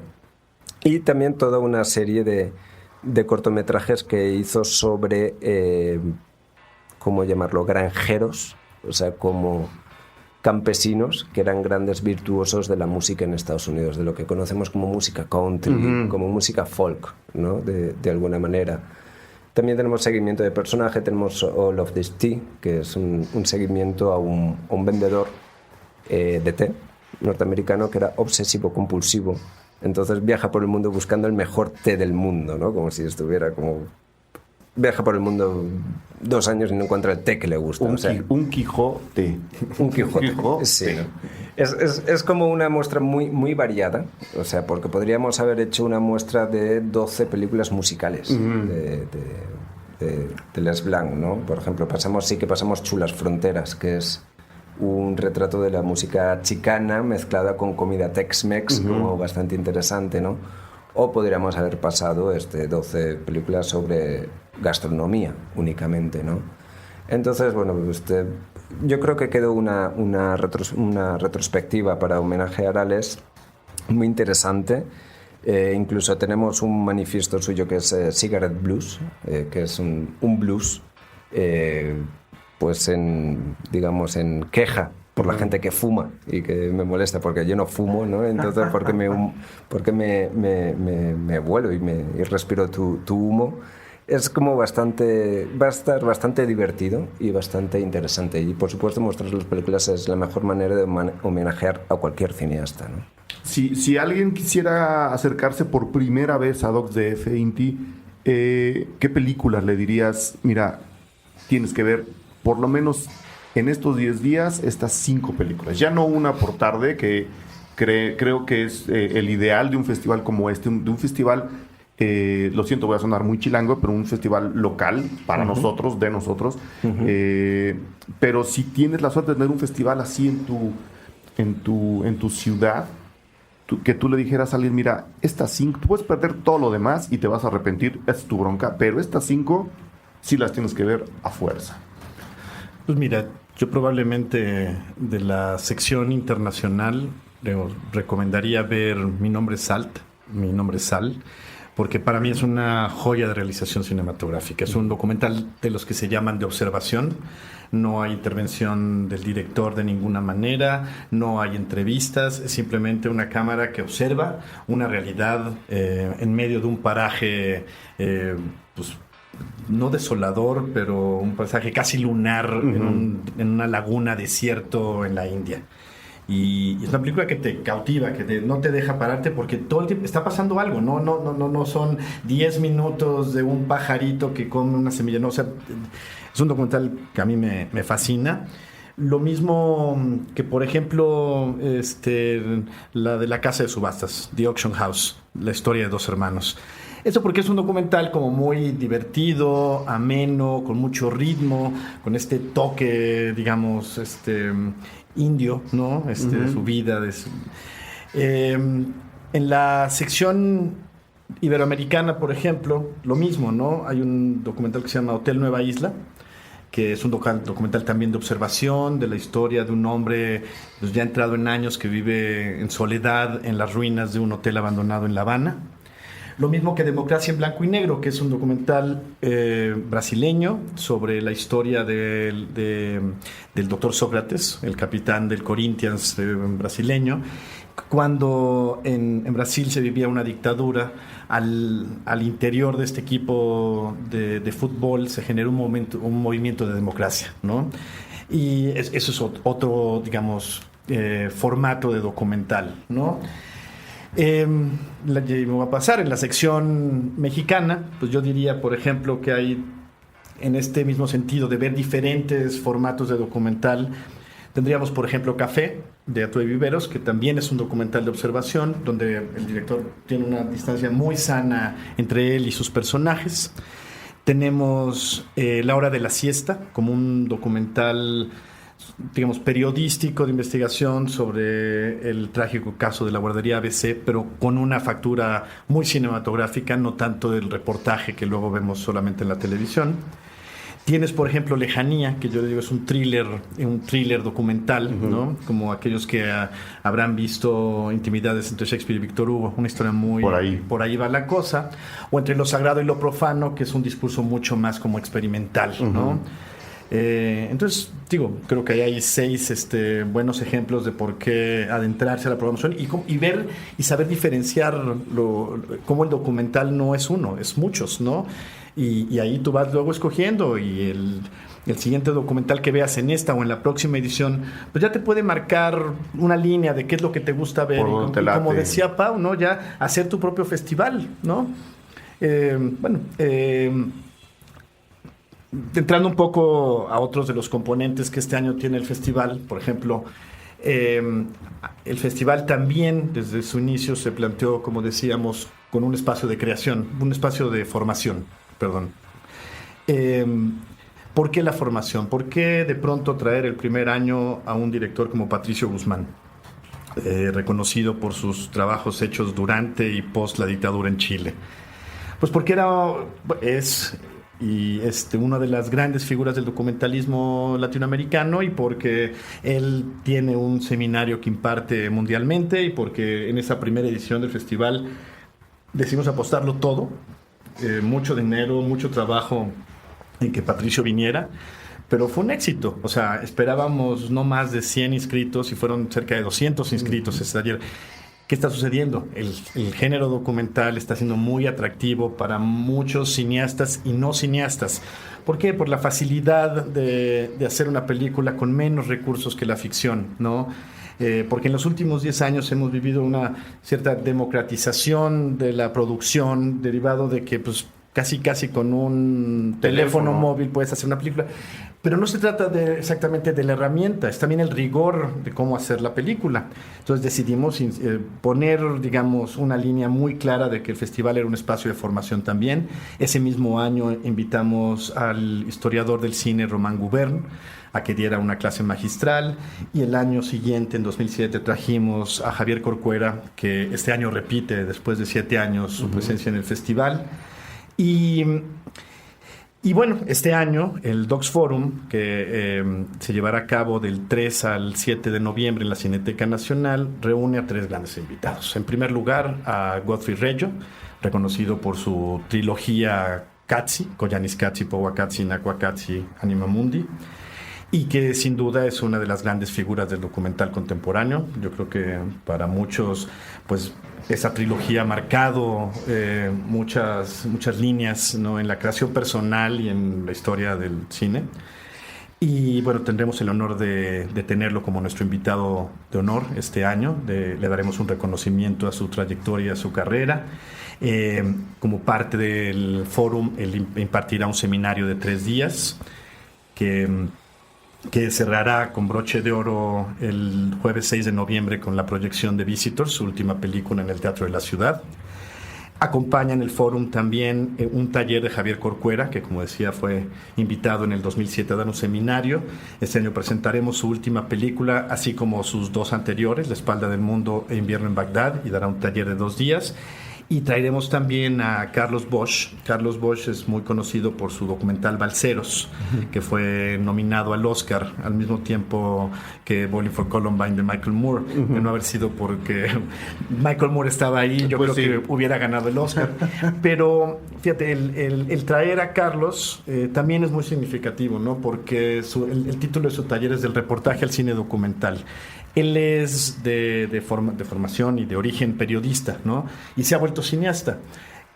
Y también toda una serie de cortometrajes que hizo sobre, ¿cómo llamarlo?, granjeros, o sea, como campesinos que eran grandes virtuosos de la música en Estados Unidos, de lo que conocemos como música country, como música folk, ¿no? De alguna manera. También tenemos seguimiento de personaje, tenemos All of This Tea, que es un seguimiento a un vendedor de té norteamericano que era obsesivo-compulsivo. Entonces viaja por el mundo buscando el mejor té del mundo, ¿no? Como si estuviera como... Viaja por el mundo 2 años y no encuentra el té que le gusta. Un Quijote. Un Quijote, sí. Es como una muestra muy variada, o sea, porque podríamos haber hecho una muestra de 12 películas musicales de Les Blanc, ¿no? Por ejemplo, pasamos Chulas Fronteras, que es un retrato de la música chicana mezclada con comida Tex-Mex, como bastante interesante, ¿no? O podríamos haber pasado 12 películas sobre gastronomía únicamente, ¿no? Entonces, bueno, yo creo que quedó una retrospectiva para homenajear a Les muy interesante. Incluso tenemos un manifiesto suyo que es Cigarette Blues, que es un blues pues en queja por la gente que fuma y que me molesta porque yo no fumo, ¿no? Entonces porque me vuelo y respiro tu humo. Es como va a estar bastante divertido y bastante interesante, y por supuesto mostrar las películas es la mejor manera de homenajear a cualquier cineasta, ¿no? Si alguien quisiera acercarse por primera vez a Docs DF, Inti, ¿qué películas le dirías? Mira, tienes que ver por lo menos en estos 10 días estas 5 películas. Ya no una por tarde, que creo que es el ideal de un festival como este, de un festival, lo siento, voy a sonar muy chilango, pero un festival local para nosotros, de nosotros. Pero si tienes la suerte de tener un festival así en tu ciudad, que tú le dijeras a alguien, mira, estas 5, tú puedes perder todo lo demás y te vas a arrepentir, es tu bronca, pero estas 5 sí las tienes que ver a fuerza. Pues mira, yo probablemente de la sección internacional le recomendaría ver Mi nombre es Sal, porque para mí es una joya de realización cinematográfica. Es un documental de los que se llaman de observación. No hay intervención del director de ninguna manera, no hay entrevistas, es simplemente una cámara que observa una realidad en medio de un paraje, pues no desolador, pero un paisaje casi lunar, en una laguna desierto en la India. Y es una película que te cautiva, que no te deja pararte porque todo el tiempo está pasando algo. No son 10 minutos de un pajarito que come una semilla. No, o sea, es un documental que a mí me fascina. Lo mismo que, por ejemplo, la de la casa de subastas, The Auction House, la historia de dos hermanos. Eso porque es un documental como muy divertido, ameno, con mucho ritmo, con este toque, digamos, indio, ¿no? De su vida. En la sección iberoamericana, por ejemplo, lo mismo, ¿no? Hay un documental que se llama Hotel Nueva Isla, que es un documental también de observación de la historia de un hombre pues, ya entrado en años que vive en soledad en las ruinas de un hotel abandonado en La Habana. Lo mismo que Democracia en Blanco y Negro, que es un documental brasileño sobre la historia del doctor Sócrates, el capitán del Corinthians brasileño. Cuando en Brasil se vivía una dictadura, al interior de este equipo de fútbol se generó un movimiento de democracia, ¿no? Y eso es otro, digamos, formato de documental, ¿no? Me va a pasar en la sección mexicana, pues yo diría, por ejemplo, que hay en este mismo sentido de ver diferentes formatos de documental. Tendríamos, por ejemplo, Café, de Atuey Viveros, que también es un documental de observación, donde el director tiene una distancia muy sana entre él y sus personajes. Tenemos La Hora de la Siesta, como un documental, digamos, periodístico de investigación sobre el trágico caso de la guardería ABC, pero con una factura muy cinematográfica, no tanto del reportaje que luego vemos solamente en la televisión. Tienes, por ejemplo, Lejanía, que yo le digo es un thriller documental, ¿no? Como aquellos que habrán visto Intimidades entre Shakespeare y Víctor Hugo, una historia muy... Por ahí va la cosa. O Entre lo sagrado y lo profano, que es un discurso mucho más como experimental, ¿no? Entonces, creo que ahí hay 6 buenos ejemplos de por qué adentrarse a la programación y ver y saber diferenciar cómo el documental no es uno, es muchos, ¿no? Y ahí tú vas luego escogiendo y el siguiente documental que veas en esta o en la próxima edición, pues ya te puede marcar una línea de qué es lo que te gusta ver y como decía Pau, ¿no? Ya hacer tu propio festival, ¿no? Entrando un poco a otros de los componentes que este año tiene el festival, por ejemplo, el festival también desde su inicio se planteó, como decíamos, con un espacio de creación, un espacio de formación, perdón. ¿Por qué la formación? ¿Por qué de pronto traer el primer año a un director como Patricio Guzmán, reconocido por sus trabajos hechos durante y post la dictadura en Chile? Pues porque es una de las grandes figuras del documentalismo latinoamericano y porque él tiene un seminario que imparte mundialmente y porque en esa primera edición del festival decidimos apostarlo todo, mucho dinero, mucho trabajo en que Patricio viniera, pero fue un éxito. O sea, esperábamos no más de 100 inscritos y fueron cerca de 200 inscritos ese taller. ¿Qué está sucediendo? El género documental está siendo muy atractivo para muchos cineastas y no cineastas. ¿Por qué? Por la facilidad de hacer una película con menos recursos que la ficción, ¿no? Porque en los últimos 10 años hemos vivido una cierta democratización de la producción, derivado de que pues casi con un teléfono móvil puedes hacer una película. Pero no se trata exactamente de la herramienta, es también el rigor de cómo hacer la película. Entonces decidimos poner, digamos, una línea muy clara de que el festival era un espacio de formación también. Ese mismo año invitamos al historiador del cine Román Gubern a que diera una clase magistral, y el año siguiente, en 2007, trajimos a Javier Corcuera, que este año repite, después de 7 años, su presencia en el festival. Y bueno, este año el Docs Forum, que se llevará a cabo del 3 al 7 de noviembre en la Cineteca Nacional, reúne a 3 grandes invitados. En primer lugar, a Godfrey Reggio, reconocido por su trilogía Qatsi, Koyanis Qatsi, Powa Qatsi, Nakwa Qatsi, Anima Mundi, y que sin duda es una de las grandes figuras del documental contemporáneo. Yo creo que para muchos, pues esa trilogía ha marcado muchas líneas, ¿no?, en la creación personal y en la historia del cine. Y bueno, tendremos el honor de tenerlo como nuestro invitado de honor este año. Le daremos un reconocimiento a su trayectoria, a su carrera. Como parte del fórum, él impartirá un seminario de 3 días que cerrará con broche de oro el jueves 6 de noviembre con la proyección de Visitors, su última película en el Teatro de la Ciudad. Acompaña en el fórum también un taller de Javier Corcuera, que como decía fue invitado en el 2007 a dar un seminario. Este año presentaremos su última película, así como sus 2 anteriores, La espalda del mundo e Invierno en Bagdad, y dará un taller de 2 días. Y traeremos también a Carlos Bosch. Carlos Bosch es muy conocido por su documental Balseros, que fue nominado al Oscar al mismo tiempo que Bowling for Columbine de Michael Moore. De no haber sido porque Michael Moore estaba ahí, yo creo que hubiera ganado el Oscar. Pero fíjate, el traer a Carlos también es muy significativo, ¿no? Porque el título de su taller es Del reportaje al cine documental. Él es de formación y de origen periodista, ¿no? Y se ha vuelto cineasta.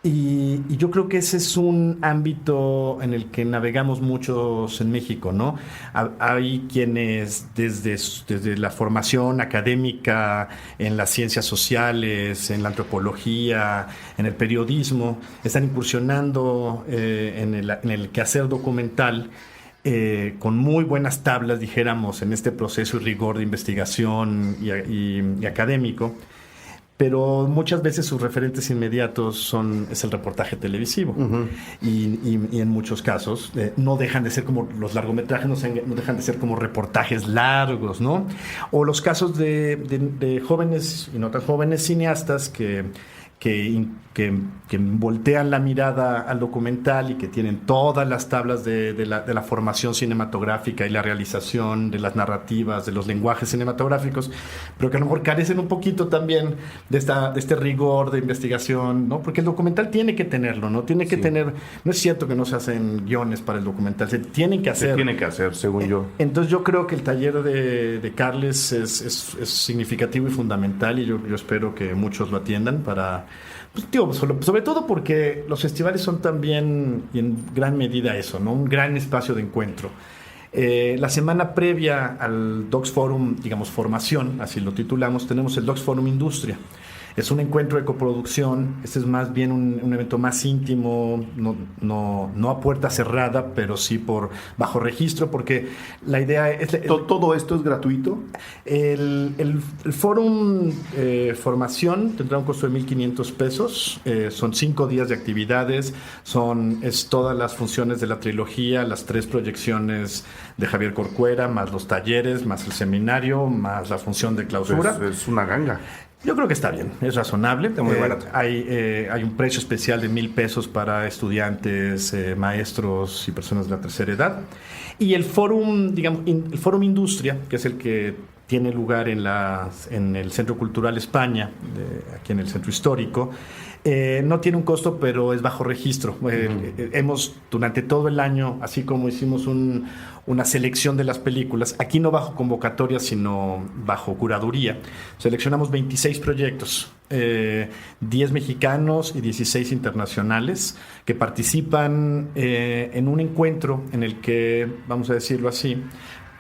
Y yo creo que ese es un ámbito en el que navegamos muchos en México, ¿no? Hay quienes desde la formación académica en las ciencias sociales, en la antropología, en el periodismo, están incursionando en el quehacer documental, con muy buenas tablas, dijéramos, en este proceso y rigor de investigación y académico, pero muchas veces sus referentes inmediatos es el reportaje televisivo. Y en muchos casos no dejan de ser como los largometrajes, no dejan de ser como reportajes largos, ¿no? O los casos de jóvenes y no tan jóvenes cineastas que voltean la mirada al documental y que tienen todas las tablas de la formación cinematográfica y la realización de las narrativas, de los lenguajes cinematográficos, pero que a lo mejor carecen un poquito también de este rigor de investigación, ¿no? Porque el documental tiene que tenerlo, ¿no? Tiene que tener, no es cierto que no se hacen guiones para el documental, se tienen que hacer. Se tiene que hacer, según yo. Entonces yo creo que el taller de Carles es significativo y fundamental, y yo espero que muchos lo atiendan para... Pues, sobre todo porque los festivales son también, y en gran medida eso, ¿no? Un gran espacio de encuentro. La semana previa al Docs Forum, digamos, formación, así lo titulamos, tenemos el Docs Forum Industria. Es un encuentro de coproducción. Este es más bien un evento más íntimo, no a puerta cerrada, pero sí bajo registro, porque la idea es... ¿Todo esto es gratuito? El Fórum Formación tendrá un costo de 1,500 pesos. Son 5 días de actividades. Es todas las funciones de la trilogía, las 3 proyecciones de Javier Corcuera, más los talleres, más el seminario, más la función de clausura. Es una ganga. Yo creo que está bien, es razonable. Está muy barato. Hay un precio especial de 1,000 pesos para estudiantes, maestros y personas de la tercera edad. Y el Fórum, el Fórum Industria, que es el que tiene lugar en el Centro Cultural España, aquí en el Centro Histórico, no tiene un costo, pero es bajo registro. Hemos, durante todo el año, así como hicimos una selección de las películas, aquí no bajo convocatoria, sino bajo curaduría, seleccionamos 26 proyectos, 10 mexicanos y 16 internacionales, que participan en un encuentro en el que, vamos a decirlo así,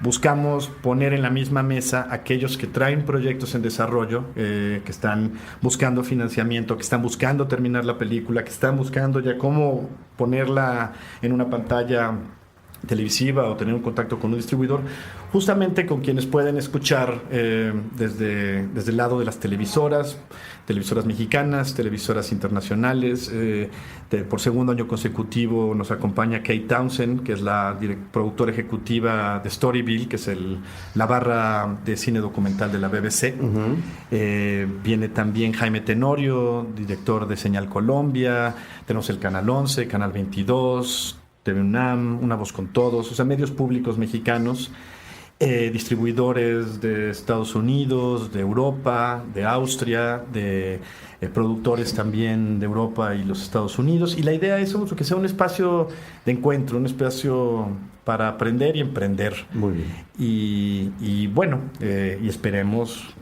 buscamos poner en la misma mesa aquellos que traen proyectos en desarrollo, que están buscando financiamiento, que están buscando terminar la película, que están buscando ya cómo ponerla en una pantalla televisiva o tener un contacto con un distribuidor, justamente con quienes pueden escuchar desde el lado de las televisoras mexicanas, televisoras internacionales. Por segundo año consecutivo nos acompaña Kate Townsend, que es la productora ejecutiva de Storyville, que es la barra de cine documental de la BBC. Viene también Jaime Tenorio, director de Señal Colombia. Tenemos el Canal 11, Canal 22, TV UNAM, Una Voz con Todos, o sea, medios públicos mexicanos. distribuidores de Estados Unidos, de Europa, de Austria, de productores también de Europa y los Estados Unidos. Y la idea es que sea un espacio de encuentro, un espacio para aprender y emprender. Muy bien. Y bueno, y esperemos,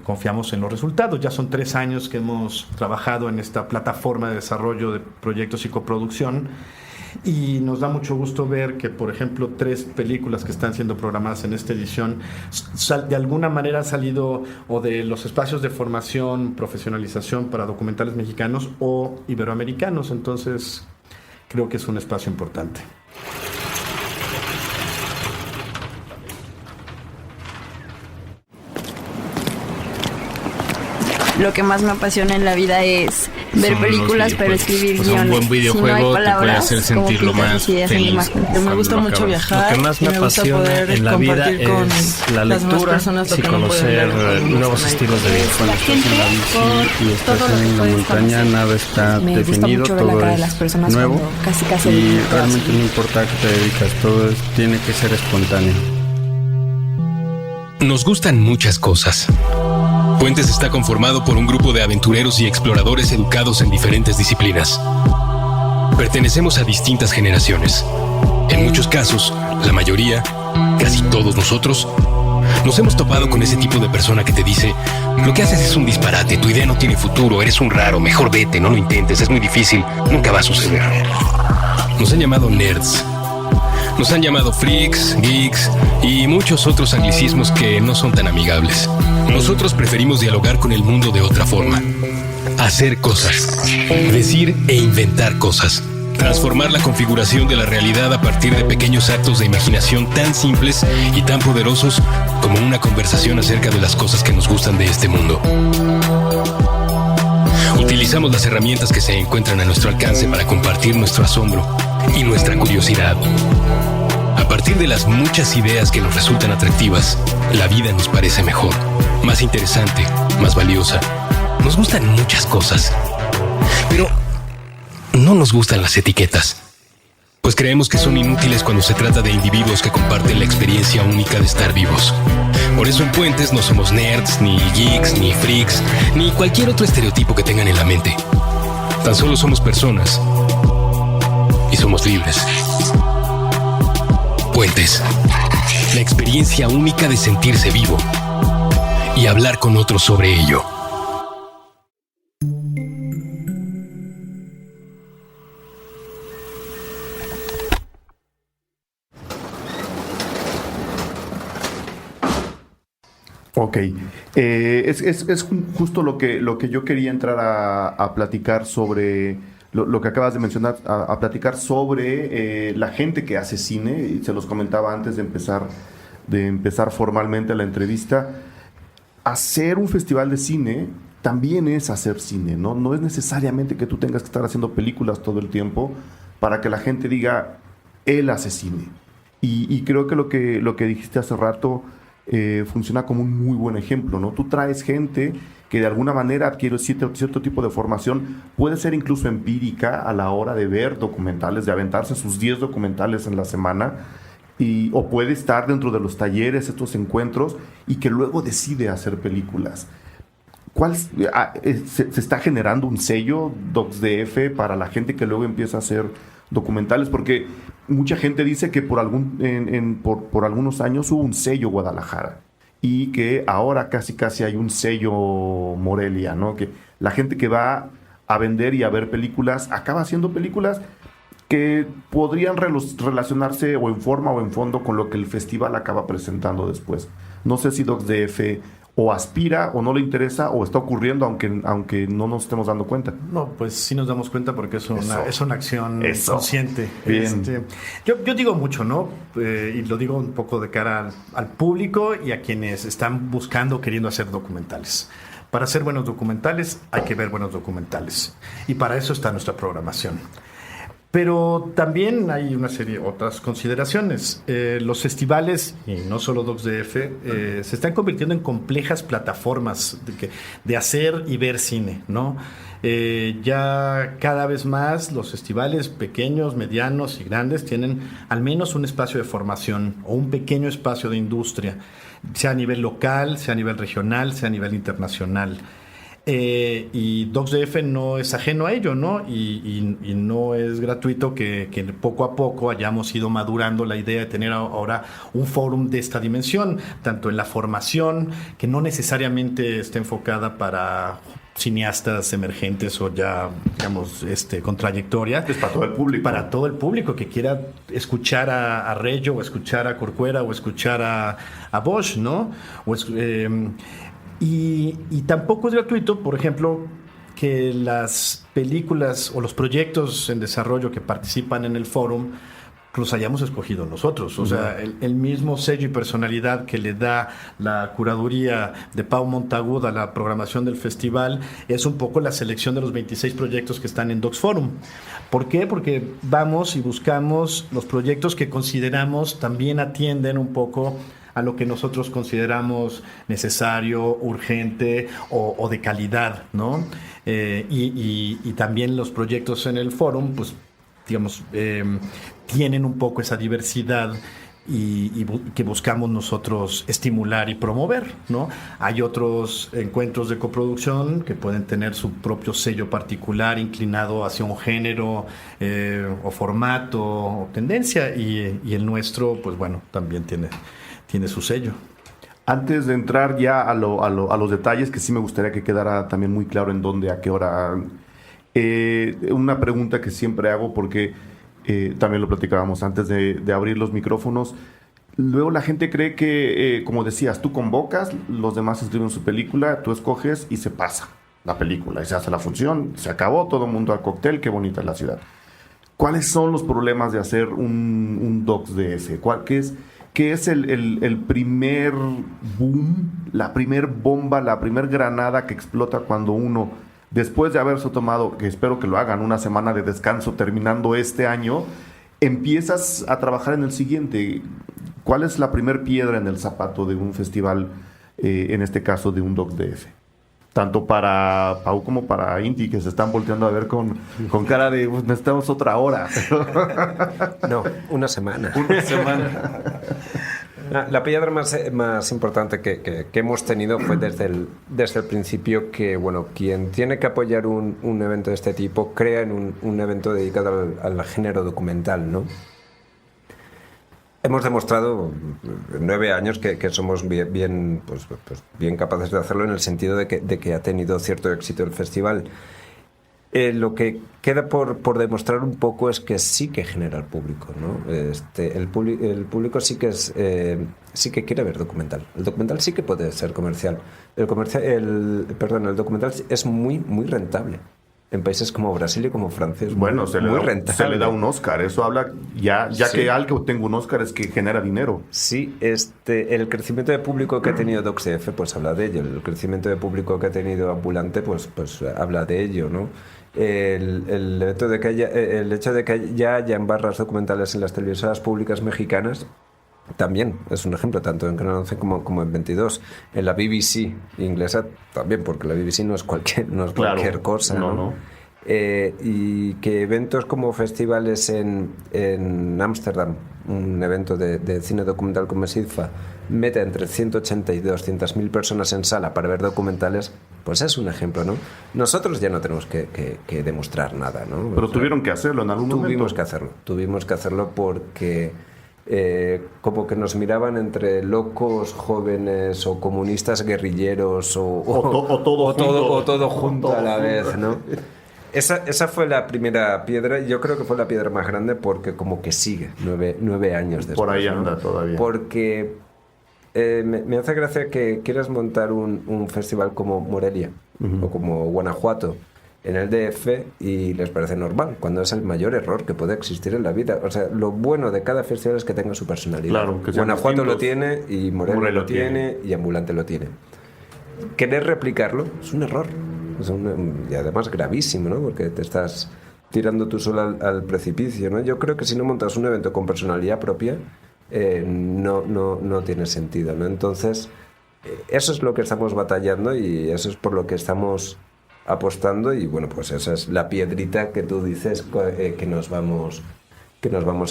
confiamos en los resultados. Ya son 3 años que hemos trabajado en esta plataforma de desarrollo de proyectos y coproducción. Y nos da mucho gusto ver que, por ejemplo, 3 películas que están siendo programadas en esta edición de alguna manera han salido o de los espacios de formación, profesionalización para documentales mexicanos o iberoamericanos. Entonces, creo que es un espacio importante. Lo que más me apasiona en la vida es ver películas, pero escribir guiones. Un buen videojuego te puede hacer sentir lo más feliz. Me gusta mucho viajar. Lo que más me apasiona en la vida es la lectura y conocer nuevos estilos de vida. Cuando estás en la bici y estás en la montaña, nada está definido, todo es nuevo y realmente no importa a qué te dedicas, todo tiene que ser espontáneo. Nos gustan muchas cosas. Puentes está conformado por un grupo de aventureros y exploradores educados en diferentes disciplinas. Pertenecemos a distintas generaciones. En muchos casos, la mayoría, casi todos nosotros, nos hemos topado con ese tipo de persona que te dice: lo que haces es un disparate, tu idea no tiene futuro, eres un raro, mejor vete, no lo intentes, es muy difícil, nunca va a suceder. Nos han llamado nerds. Nos han llamado freaks, geeks y muchos otros anglicismos que no son tan amigables. Nosotros preferimos dialogar con el mundo de otra forma. Hacer cosas. Decir e inventar cosas. Transformar la configuración de la realidad a partir de pequeños actos de imaginación tan simples y tan poderosos como una conversación acerca de las cosas que nos gustan de este mundo. Utilizamos las herramientas que se encuentran a nuestro alcance para compartir nuestro asombro y nuestra curiosidad. A partir de las muchas ideas que nos resultan atractivas, la vida nos parece mejor, más interesante, más valiosa. Nos gustan muchas cosas, pero no nos gustan las etiquetas, pues creemos que son inútiles cuando se trata de individuos que comparten la experiencia única de estar vivos. Por eso en Puentes no somos nerds, ni geeks, ni freaks, ni cualquier otro estereotipo que tengan en la mente. Tan solo somos personas y somos libres. Puentes, la experiencia única de sentirse vivo y hablar con otros sobre ello. Ok, es justo lo que yo quería entrar a platicar sobre lo que acabas de mencionar, a platicar sobre la gente que hace cine, y se los comentaba antes de empezar formalmente la entrevista. Hacer un festival de cine también es hacer cine, ¿no? No es necesariamente que tú tengas que estar haciendo películas todo el tiempo para que la gente diga, él hace cine. Y creo que lo que dijiste hace rato funciona como un muy buen ejemplo, ¿no? Tú traes gente que de alguna manera adquiere cierto tipo de formación, puede ser incluso empírica a la hora de ver documentales, de aventarse sus 10 documentales en la semana, o puede estar dentro de los talleres, estos encuentros, y que luego decide hacer películas. ¿Se está generando un sello DocsDF para la gente que luego empieza a hacer documentales? Porque mucha gente dice que por algunos años hubo un sello Guadalajara y que ahora casi hay un sello Morelia, ¿no? Que la gente que va a vender y a ver películas acaba haciendo películas que podrían relacionarse o en forma o en fondo con lo que el festival acaba presentando después. No sé si DocsDF o aspira o no le interesa o está ocurriendo aunque no nos estemos dando cuenta. No, pues sí nos damos cuenta porque es una acción consciente. Bien. Yo digo mucho, ¿no? Y lo digo un poco de cara al público y a quienes están queriendo hacer documentales. Para hacer buenos documentales hay que ver buenos documentales y para eso está nuestra programación. Pero también hay una serie de otras consideraciones. Los festivales, y no solo DocsDF, se están convirtiendo en complejas plataformas de hacer y ver cine, ¿no? Ya cada vez más los festivales pequeños, medianos y grandes tienen al menos un espacio de formación o un pequeño espacio de industria, sea a nivel local, sea a nivel regional, sea a nivel internacional. Y DocsDF no es ajeno a ello, ¿no? Y no es gratuito que poco a poco hayamos ido madurando la idea de tener ahora un fórum de esta dimensión, tanto en la formación, que no necesariamente está enfocada para cineastas emergentes o ya, digamos, con trayectoria. Es para todo el público. Para todo el público que quiera escuchar a Rello, o escuchar a Corcuera, o escuchar a Bosch, ¿no? Y tampoco es gratuito, por ejemplo, que las películas o los proyectos en desarrollo que participan en el fórum los hayamos escogido nosotros. O sea, el mismo sello y personalidad que le da la curaduría de Pau Montagud a la programación del festival es un poco la selección de los 26 proyectos que están en Docs Forum. ¿Por qué? Porque vamos y buscamos los proyectos que consideramos también atienden un poco a lo que nosotros consideramos necesario, urgente o de calidad, ¿no? Y también los proyectos en el fórum, pues, digamos, tienen un poco esa diversidad y que buscamos nosotros estimular y promover, ¿no? Hay otros encuentros de coproducción que pueden tener su propio sello particular inclinado hacia un género o formato o tendencia, y el nuestro, pues bueno, también tiene su sello. Antes de entrar ya a los detalles, que sí me gustaría que quedara también muy claro en dónde, a qué hora, una pregunta que siempre hago, porque también lo platicábamos antes de abrir los micrófonos. Luego la gente cree que, como decías, tú convocas, los demás escriben su película, tú escoges y se pasa la película, y se hace la función, se acabó, todo el mundo al cóctel, qué bonita es la ciudad. ¿Cuáles son los problemas de hacer un DocsDF? ¿Qué es el primer boom, la primer bomba, la primer granada que explota cuando uno, después de haberse tomado, que espero que lo hagan, una semana de descanso terminando este año, empiezas a trabajar en el siguiente? ¿Cuál es la primer piedra en el zapato de un festival, en este caso de un DocsDF? Tanto para Pau como para Inti, que se están volteando a ver con cara de necesitamos otra hora. No, una semana. La piedra más importante que hemos tenido fue desde el principio que, bueno, quien tiene que apoyar un evento de este tipo crea en un evento dedicado al género documental, ¿no? Hemos demostrado en 9 años que somos bien capaces de hacerlo, en el sentido de que ha tenido cierto éxito el festival. Lo que queda por demostrar un poco es que sí que genera el público, ¿no? El público sí que quiere ver documental. El documental sí que puede ser comercial. El documental es muy, muy rentable. En países como Brasil y como Francia es muy rentable. Se le da un Oscar. Eso habla, ya sí, que algo tenga un Oscar es que genera dinero. Sí, el crecimiento de público que ha tenido DocsDF pues habla de ello. El crecimiento de público que ha tenido Ambulante pues habla de ello, ¿no? El hecho de que ya hayan barras documentales en las televisoras públicas mexicanas también es un ejemplo, tanto en Canal 11 como en 22. En la BBC inglesa también, porque la BBC no es cualquier cosa, ¿no? Y que eventos como festivales en Ámsterdam, un evento de cine documental como SIDFA, meta entre 180 y 200.000 personas en sala para ver documentales, pues es un ejemplo, ¿no? Nosotros ya no tenemos que demostrar nada, ¿no? Pero tuvieron que hacerlo en algún momento. Tuvimos que hacerlo porque como que nos miraban entre locos, jóvenes o comunistas guerrilleros o todo junto a la vez, ¿no? Esa fue la primera piedra, y yo creo que fue la piedra más grande, porque como que sigue 9 años después. Por ahí anda, ¿no? Todavía. Porque me hace gracia que quieras montar un festival como Morelia o como Guanajuato en el DF y les parece normal, cuando es el mayor error que puede existir en la vida. O sea, lo bueno de cada festival es que tenga su personalidad. Claro, que Guanajuato lo tiene, y Morelia lo tiene, y Ambulante lo tiene. Querer replicarlo es un error. Y además gravísimo, ¿no? Porque te estás tirando tú solo al precipicio, ¿no? Yo creo que si no montas un evento con personalidad propia, no tiene sentido, ¿no? Entonces, eso es lo que estamos batallando, y eso es por lo que estamos apostando y bueno, pues esa es la piedrita que tú dices que nos vamos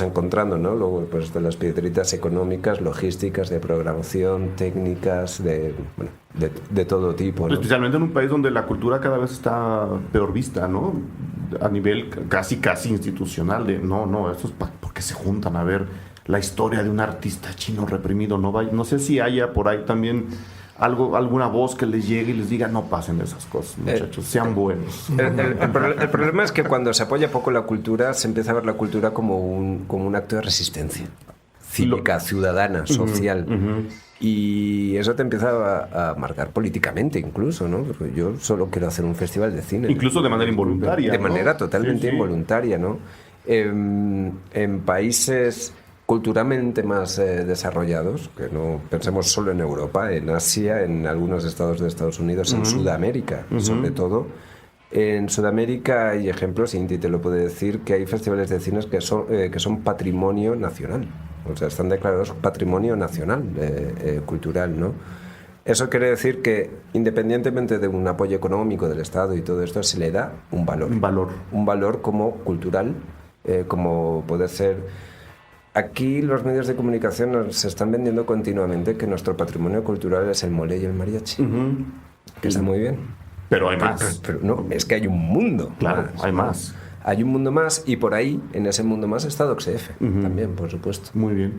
encontrando, ¿no? Luego, pues de las piedritas económicas, logísticas, de programación, técnicas, de todo tipo, ¿no? Especialmente en un país donde la cultura cada vez está peor vista, ¿no? A nivel casi institucional, de no, esto es porque se juntan a ver la historia de un artista chino reprimido. No sé si haya por ahí también alguna voz que les llegue y les diga no pasen esas cosas, muchachos, sean buenos. El problema es que cuando se apoya poco la cultura, se empieza a ver la cultura como un acto de resistencia cívica, ciudadana, social. Y eso te empieza a marcar políticamente incluso, ¿no? Porque yo solo quiero hacer un festival de cine. Incluso de manera involuntaria. De manera totalmente involuntaria, ¿no? En países culturalmente más desarrollados, que no pensemos solo en Europa, en Asia, en algunos estados de Estados Unidos, en Sudamérica, sobre todo. En Sudamérica hay ejemplos, Inti te lo puede decir, que hay festivales de cines que son patrimonio nacional. O sea, están declarados patrimonio nacional, cultural, ¿no? Eso quiere decir que, independientemente de un apoyo económico del Estado y todo esto, se le da un valor. Un valor como cultural, como puede ser... Aquí los medios de comunicación nos están vendiendo continuamente que nuestro patrimonio cultural es el mole y el mariachi. Que está muy bien. Pero hay más. Pero no, es que hay un mundo. Claro, hay más. Hay un mundo más y por ahí, en ese mundo más, está DocsDF también, por supuesto. Muy bien.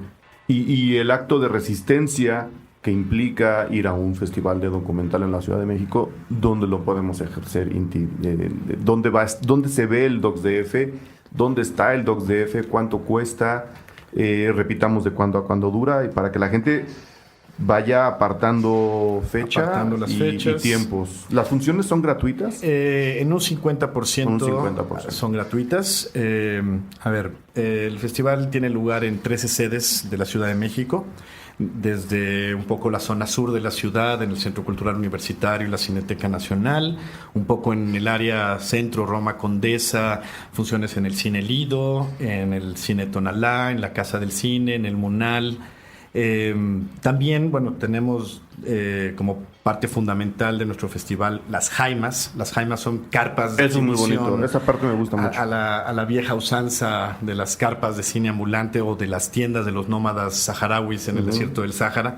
Y el acto de resistencia que implica ir a un festival de documental en la Ciudad de México, ¿dónde lo podemos ejercer, Inti? ¿Dónde se ve el DocsDF? ¿Dónde está el DocsDF? ¿Cuánto cuesta? Repitamos de cuándo a cuándo dura, y para que la gente vaya apartando las fechas y tiempos. ¿Las funciones son gratuitas? En un 50%, son gratuitas. El festival tiene lugar en 13 sedes de la Ciudad de México, desde un poco la zona sur de la ciudad, en el Centro Cultural Universitario y la Cineteca Nacional, un poco en el área centro, Roma Condesa, funciones en el Cine Lido, en el Cine Tonalá, en la Casa del Cine, en el Munal. También, tenemos como parte fundamental de nuestro festival las jaimas. Las jaimas son carpas de exhibición. Eso es muy bonito, esa parte me gusta mucho. A la vieja usanza de las carpas de cine ambulante o de las tiendas de los nómadas saharauis en el desierto del Sáhara,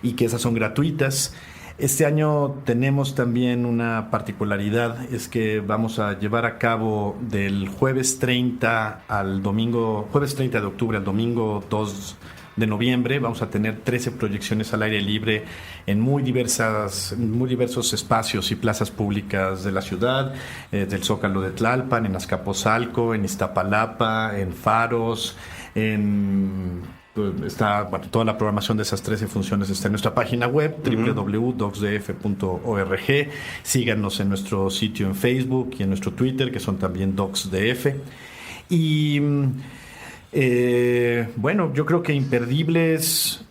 y que esas son gratuitas. Este año tenemos también una particularidad, es que vamos a llevar a cabo del jueves 30 de octubre al domingo 2 de noviembre, vamos a tener 13 proyecciones al aire libre en muy diversos espacios y plazas públicas de la ciudad, del Zócalo de Tlalpan, en Azcapotzalco, en Iztapalapa, en Faros, toda la programación de esas 13 funciones está en nuestra página web, www.docsdf.org. Síganos en nuestro sitio en Facebook y en nuestro Twitter, que son también DocsDF. Y yo creo que imperdibles,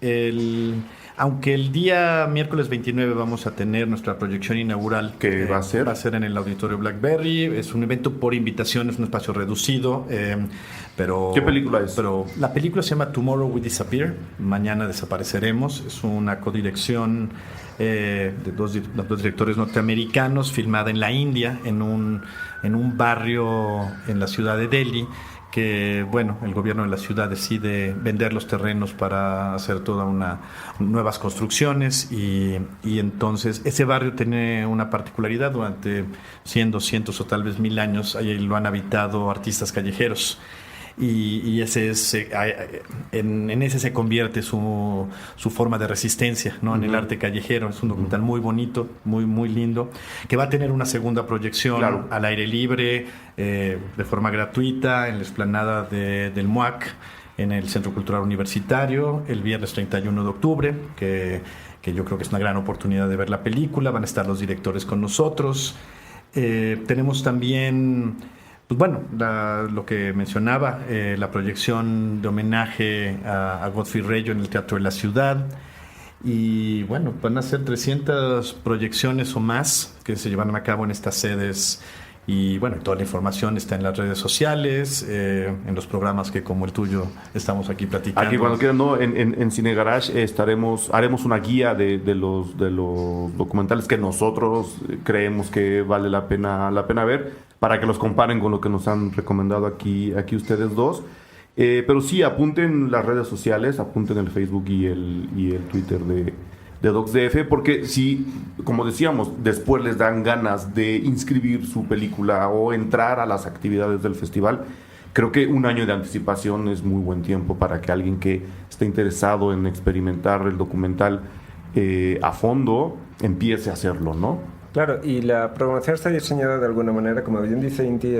aunque el día miércoles 29 vamos a tener nuestra proyección inaugural. ¿Qué va a ser? Va a ser en el Auditorio Blackberry. Es un evento por invitación, es un espacio reducido. ¿Qué película es? Pero la película se llama Tomorrow We Disappear, Mañana Desapareceremos. Es una codirección de dos directores norteamericanos, filmada en la India, en un barrio en la ciudad de Delhi, que el gobierno de la ciudad decide vender los terrenos para hacer toda nuevas construcciones, y entonces ese barrio tiene una particularidad. Durante 100, 200 o tal vez 1000 años ahí lo han habitado artistas callejeros, y ese es en ese se convierte su forma de resistencia, ¿no? En el arte callejero. Es un documental muy bonito, muy, muy lindo, que va a tener una segunda proyección al aire libre, de forma gratuita, en la explanada del MUAC, en el Centro Cultural Universitario, el viernes 31 de octubre, que yo creo que es una gran oportunidad de ver la película. Van a estar los directores con nosotros. Tenemos también, lo que mencionaba, la proyección de homenaje a Godfrey Reyo en el Teatro de la Ciudad. Y van a ser 300 proyecciones o más que se llevarán a cabo en estas sedes Y bueno, toda la información está en las redes sociales, en los programas que como el tuyo estamos aquí platicando. Aquí cuando quieran, ¿no? En Cine Garage haremos una guía de los documentales que nosotros creemos que vale la pena ver, para que los comparen con lo que nos han recomendado aquí ustedes dos. Pero sí, apunten las redes sociales, apunten el Facebook y el Twitter de DocsDF, porque si, como decíamos, después les dan ganas de inscribir su película o entrar a las actividades del festival, creo que un año de anticipación es muy buen tiempo para que alguien que esté interesado en experimentar el documental a fondo empiece a hacerlo, ¿no? Claro, y la programación está diseñada de alguna manera, como bien dice Inti,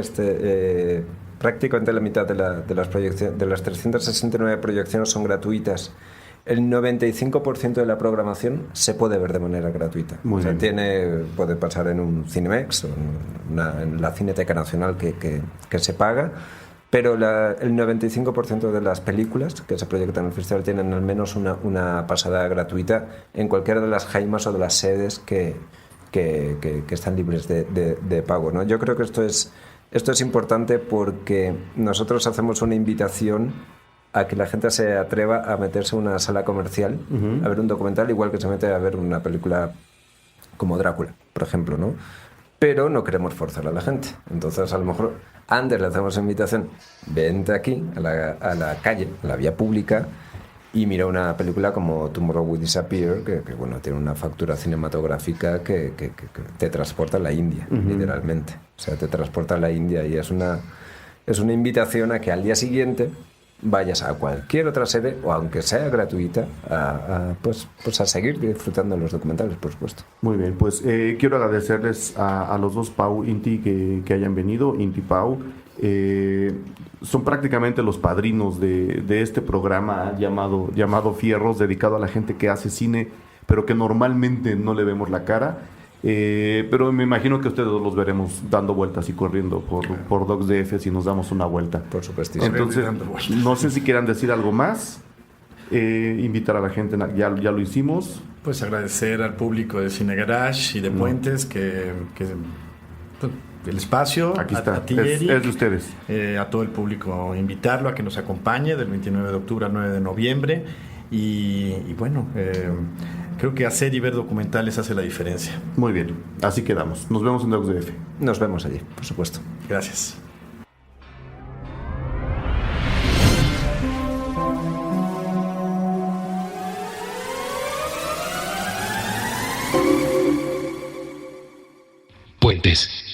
prácticamente la mitad de las 369 proyecciones son gratuitas. El 95% de la programación se puede ver de manera gratuita. Muy bien. Puede pasar en un Cinemex o en la Cineteca Nacional que se paga, pero el 95% de las películas que se proyectan en el festival tienen al menos una pasada gratuita en cualquiera de las jaimas o de las sedes que están libres de pago, ¿no? Yo creo que esto es importante porque nosotros hacemos una invitación a que la gente se atreva a meterse en una sala comercial, a ver un documental, igual que se mete a ver una película como Drácula, por ejemplo, ¿no? Pero no queremos forzar a la gente. Entonces, a lo mejor, antes le hacemos invitación, vente aquí, a la calle, a la vía pública, y mira una película como Tomorrow We Disappear, que bueno, tiene una factura cinematográfica que te transporta a la India, literalmente. O sea, te transporta a la India y es una invitación a que al día siguiente vayas a cualquier otra sede, o aunque sea gratuita, pues a seguir disfrutando de los documentales, por supuesto. Muy bien, pues quiero agradecerles a los dos, Pau, Inti, que hayan venido. Inti, Pau, son prácticamente los padrinos de este programa llamado Fierros, dedicado a la gente que hace cine, pero que normalmente no le vemos la cara. Pero me imagino que ustedes los veremos dando vueltas y corriendo por DocsDF si nos damos una vuelta. Por supuesto. Entonces, no sé si quieran decir algo más. Invitar a la gente, ya lo hicimos. Pues agradecer al público de Cine Garage y de Puentes que el espacio. Aquí está, a ti, es Eric, de ustedes. A todo el público, invitarlo a que nos acompañe del 29 de octubre al 9 de noviembre. Y bueno, creo que hacer y ver documentales hace la diferencia. Muy bien, así quedamos. Nos vemos en DocsDF. Nos vemos allí, por supuesto. Gracias. Puentes.